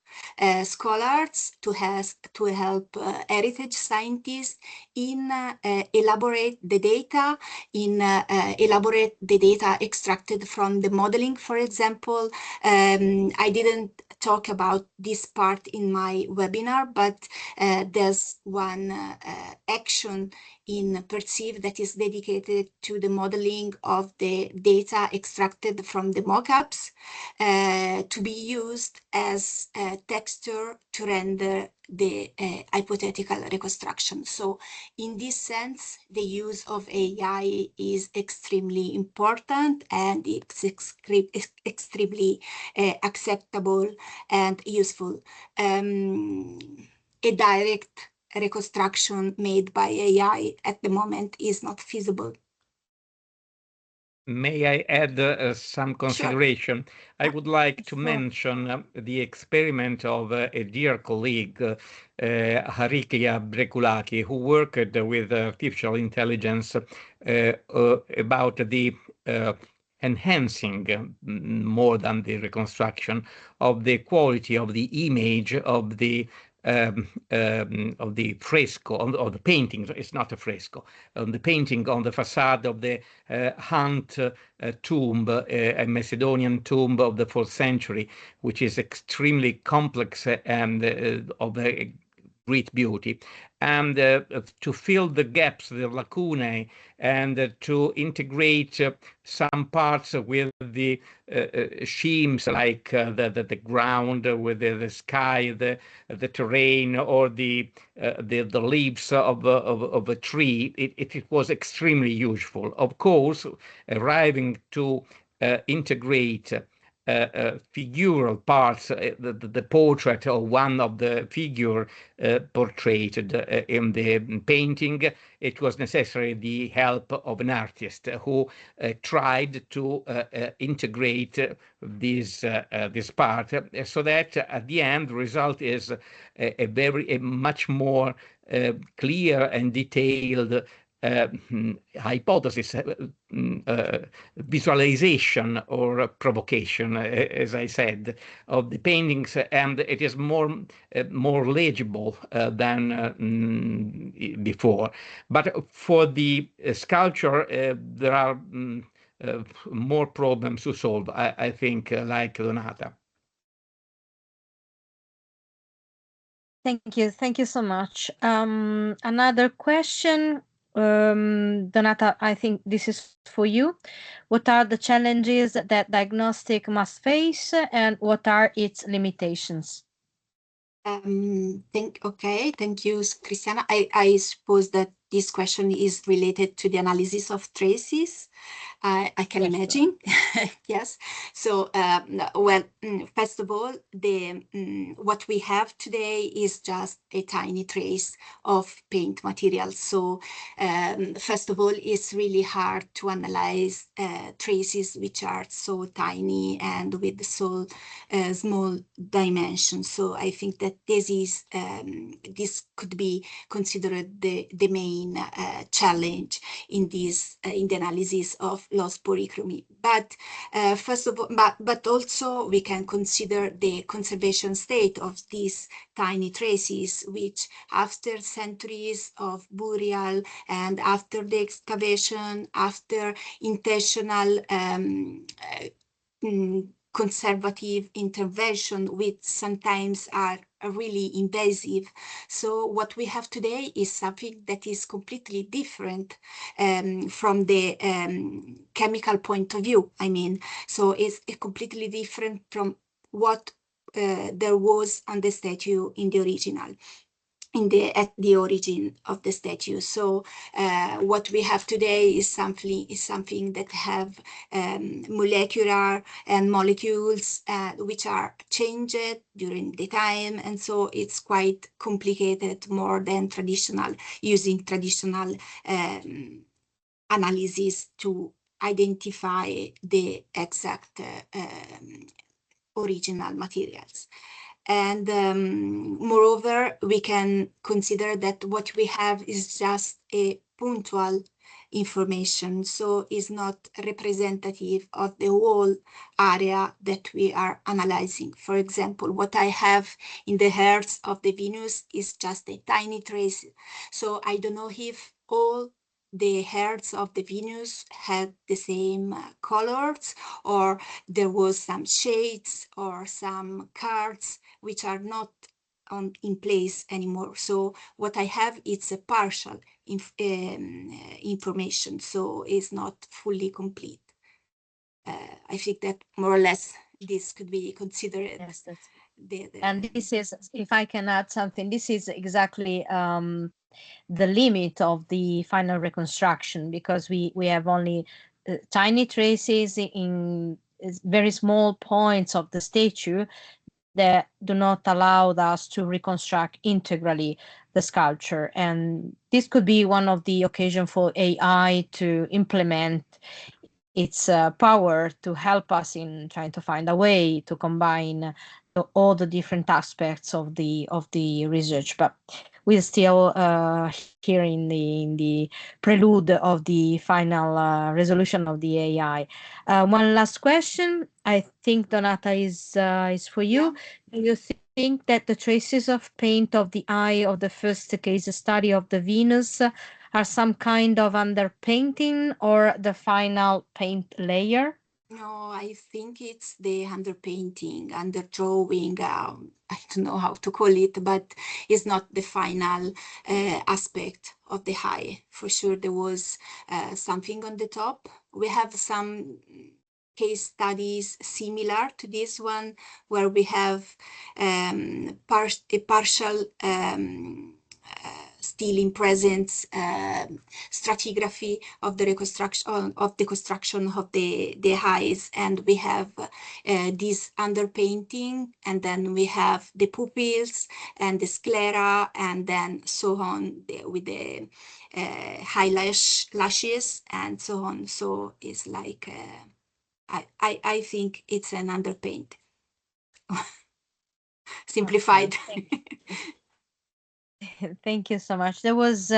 scholars, to help heritage scientists in elaborate the data, in elaborate the data extracted from the modeling. For example, I didn't talk about this part in my webinar, but there's one action in Perceive that is dedicated to the modeling of the data extracted from the mockups to be used as a texture to render the hypothetical reconstruction. So in this sense, the use of AI is extremely important, and it's extremely acceptable and useful. A direct reconstruction made by AI at the moment is not feasible. May I add some consideration? Sure. I would like to mention the experiment of a dear colleague, Harikia Brekulaki, who worked with artificial intelligence about the enhancing, more than the reconstruction, of the quality of the image of the fresco, of the painting. It's not a fresco. The painting on the facade of the Hunt tomb, a Macedonian tomb of the 4th century, which is extremely complex and of a great beauty, and to fill the gaps, the lacunae, and to integrate some parts with the schemes, like the ground with the sky, the terrain, or the leaves of a tree. It was extremely useful. Of course, arriving to integrate figural parts, the portrait of one of the figure portrayed in the painting, it was necessary the help of an artist who tried to integrate this part, so that at the end the result is a much more clear and detailed hypothesis, visualization or provocation, as I said, of the paintings, and it is more legible than before. But for the sculpture, there are more problems to solve, I think, like Donata. Thank you so much. Another question, Donata, I think this is for you. What are the challenges that diagnostic must face, and what are its limitations? Thank you, Cristiana. I suppose that this question is related to the analysis of traces. I can imagine. Yes. So, well, first of all, what we have today is just a tiny trace of paint material. So, first of all, it's really hard to analyze traces which are so tiny and with so small dimensions. So, I think that this could be considered the main challenge in this in the analysis of lost polychromy. But first of all, but also we can consider the conservation state of these tiny traces, which after centuries of burial and after the excavation, after intentional conservative intervention, which sometimes are really invasive. So what we have today is something that is completely different from the chemical point of view. I mean, so it's completely different from what there was on the statue in the original. at the origin of the statue. So what we have today is something that have molecular and molecules which are changed during the time, and so it's quite complicated, more than using traditional analysis to identify the exact original materials. And moreover, we can consider that what we have is just a punctual information, so is not representative of the whole area that we are analyzing. For example, what I have in the hairs of the Venus is just a tiny trace. So I don't know if all the hairs of the Venus had the same colors, or there was some shades or some cards which are not in place anymore. So what I have, it's a partial information, so it's not fully complete. I think that more or less this could be considered. Yes, and this is, if I can add something, this is exactly the limit of the final reconstruction, because we have only tiny traces in very small points of the statue that do not allow us to reconstruct integrally the sculpture. And this could be one of the occasions for AI to implement its power to help us in trying to find a way to combine all the different aspects of the research. But we're still here in the prelude of the final resolution of the AI. One last question. I think Donata is for you. Yeah. Do you think that the traces of paint of the eye of the first case study of the Venus are some kind of underpainting or the final paint layer? No, I think it's the underpainting, underdrawing. I don't know how to call it, but it's not the final aspect of the eye. For sure, there was something on the top. We have some case studies similar to this one, where we have a partial still in presence stratigraphy of the reconstruction of the construction of the eyes, and we have this underpainting, and then we have the pupils and the sclera, and then so on with the lashes and so on. So it's like I think it's an underpaint. Simplified. Thank you so much. There was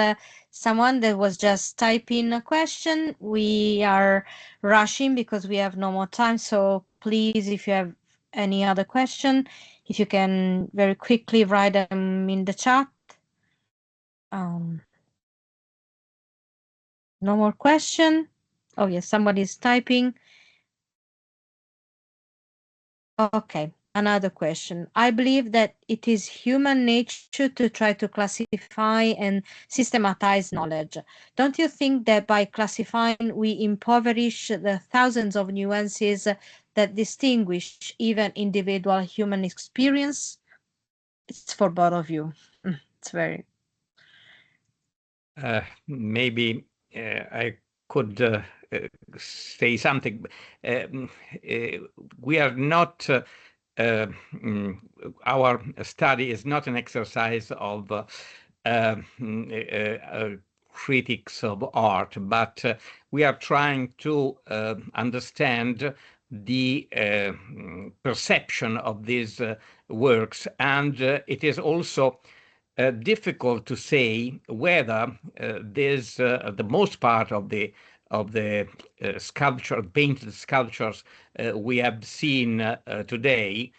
someone that was just typing a question. We are rushing because we have no more time. So please, if you have any other question, if you can very quickly write them in the chat. No more question. Oh yes, somebody's typing. Okay, another question. I believe that it is human nature to try to classify and systematize knowledge. Don't you think that by classifying we impoverish the thousands of nuances that distinguish even individual human experience? It's for both of you. It's very... Maybe I could say something. We are not, our study is not an exercise of critics of art, but we are trying to understand the perception of these works, and it is also difficult to say whether the most part of the painted sculptures we have seen today,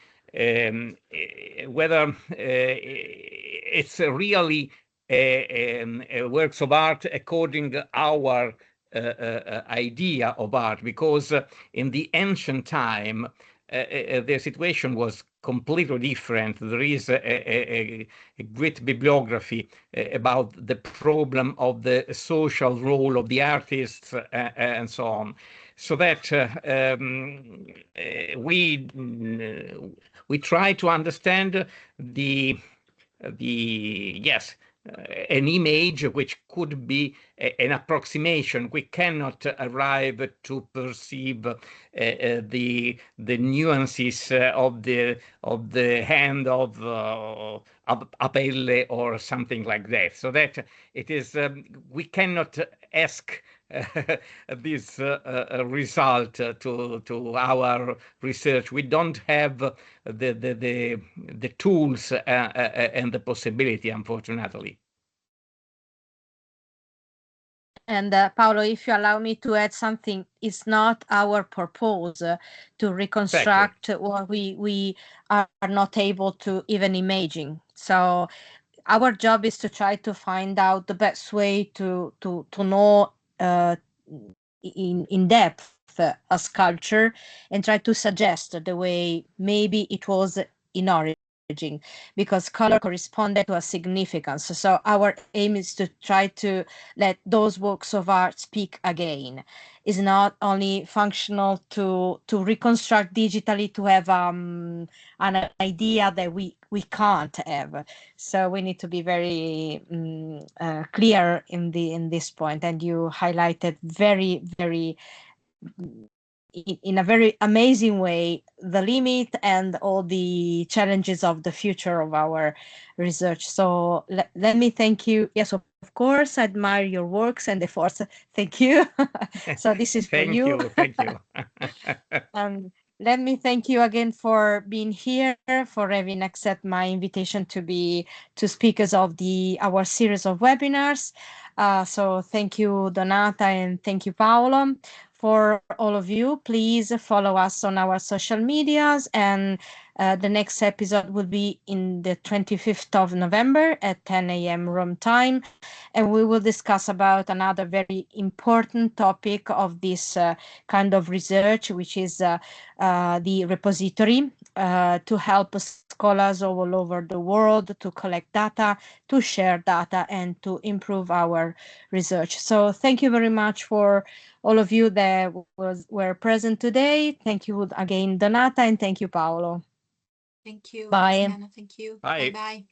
whether it's really works of art according to our idea of art, because in the ancient time the situation was completely different. There is a great bibliography about the problem of the social role of the artists and so on. So that we try to understand the an image which could be an approximation. We cannot arrive to perceive the nuances of the hand of Apelle or something like that. So that it is we cannot ask this result to our research. We don't have the tools and the possibility, unfortunately. And Paolo, if you allow me to add something, it's not our purpose to reconstruct Exactly. what we are not able to even imagine. So our job is to try to find out the best way to know in depth a sculpture and try to suggest the way maybe it was in origin, because color corresponded to a significance. So our aim is to try to let those works of art speak again. It's not only functional to reconstruct digitally to have an idea that we can't have. So we need to be very clear in this point, and you highlighted very in a very amazing way the limit and all the challenges of the future of our research. So let me thank you. Yes, of course, I admire your works and efforts. Thank you. So this is for you. Thank you. Let me thank you again for being here, for having accepted my invitation to speakers of our series of webinars. So thank you, Donata, and thank you, Paolo. For all of you, please follow us on our social medias, and the next episode will be in the 25th of November at 10 a.m. Rome time, and we will discuss about another very important topic of this kind of research, which is the repository to help scholars all over the world to collect data, to share data, and to improve our research. So thank you very much for all of you that were present today. Thank you again, Donata, and thank you, Paolo. Thank you, Bye. Luciana. Thank you. Bye. Bye-bye.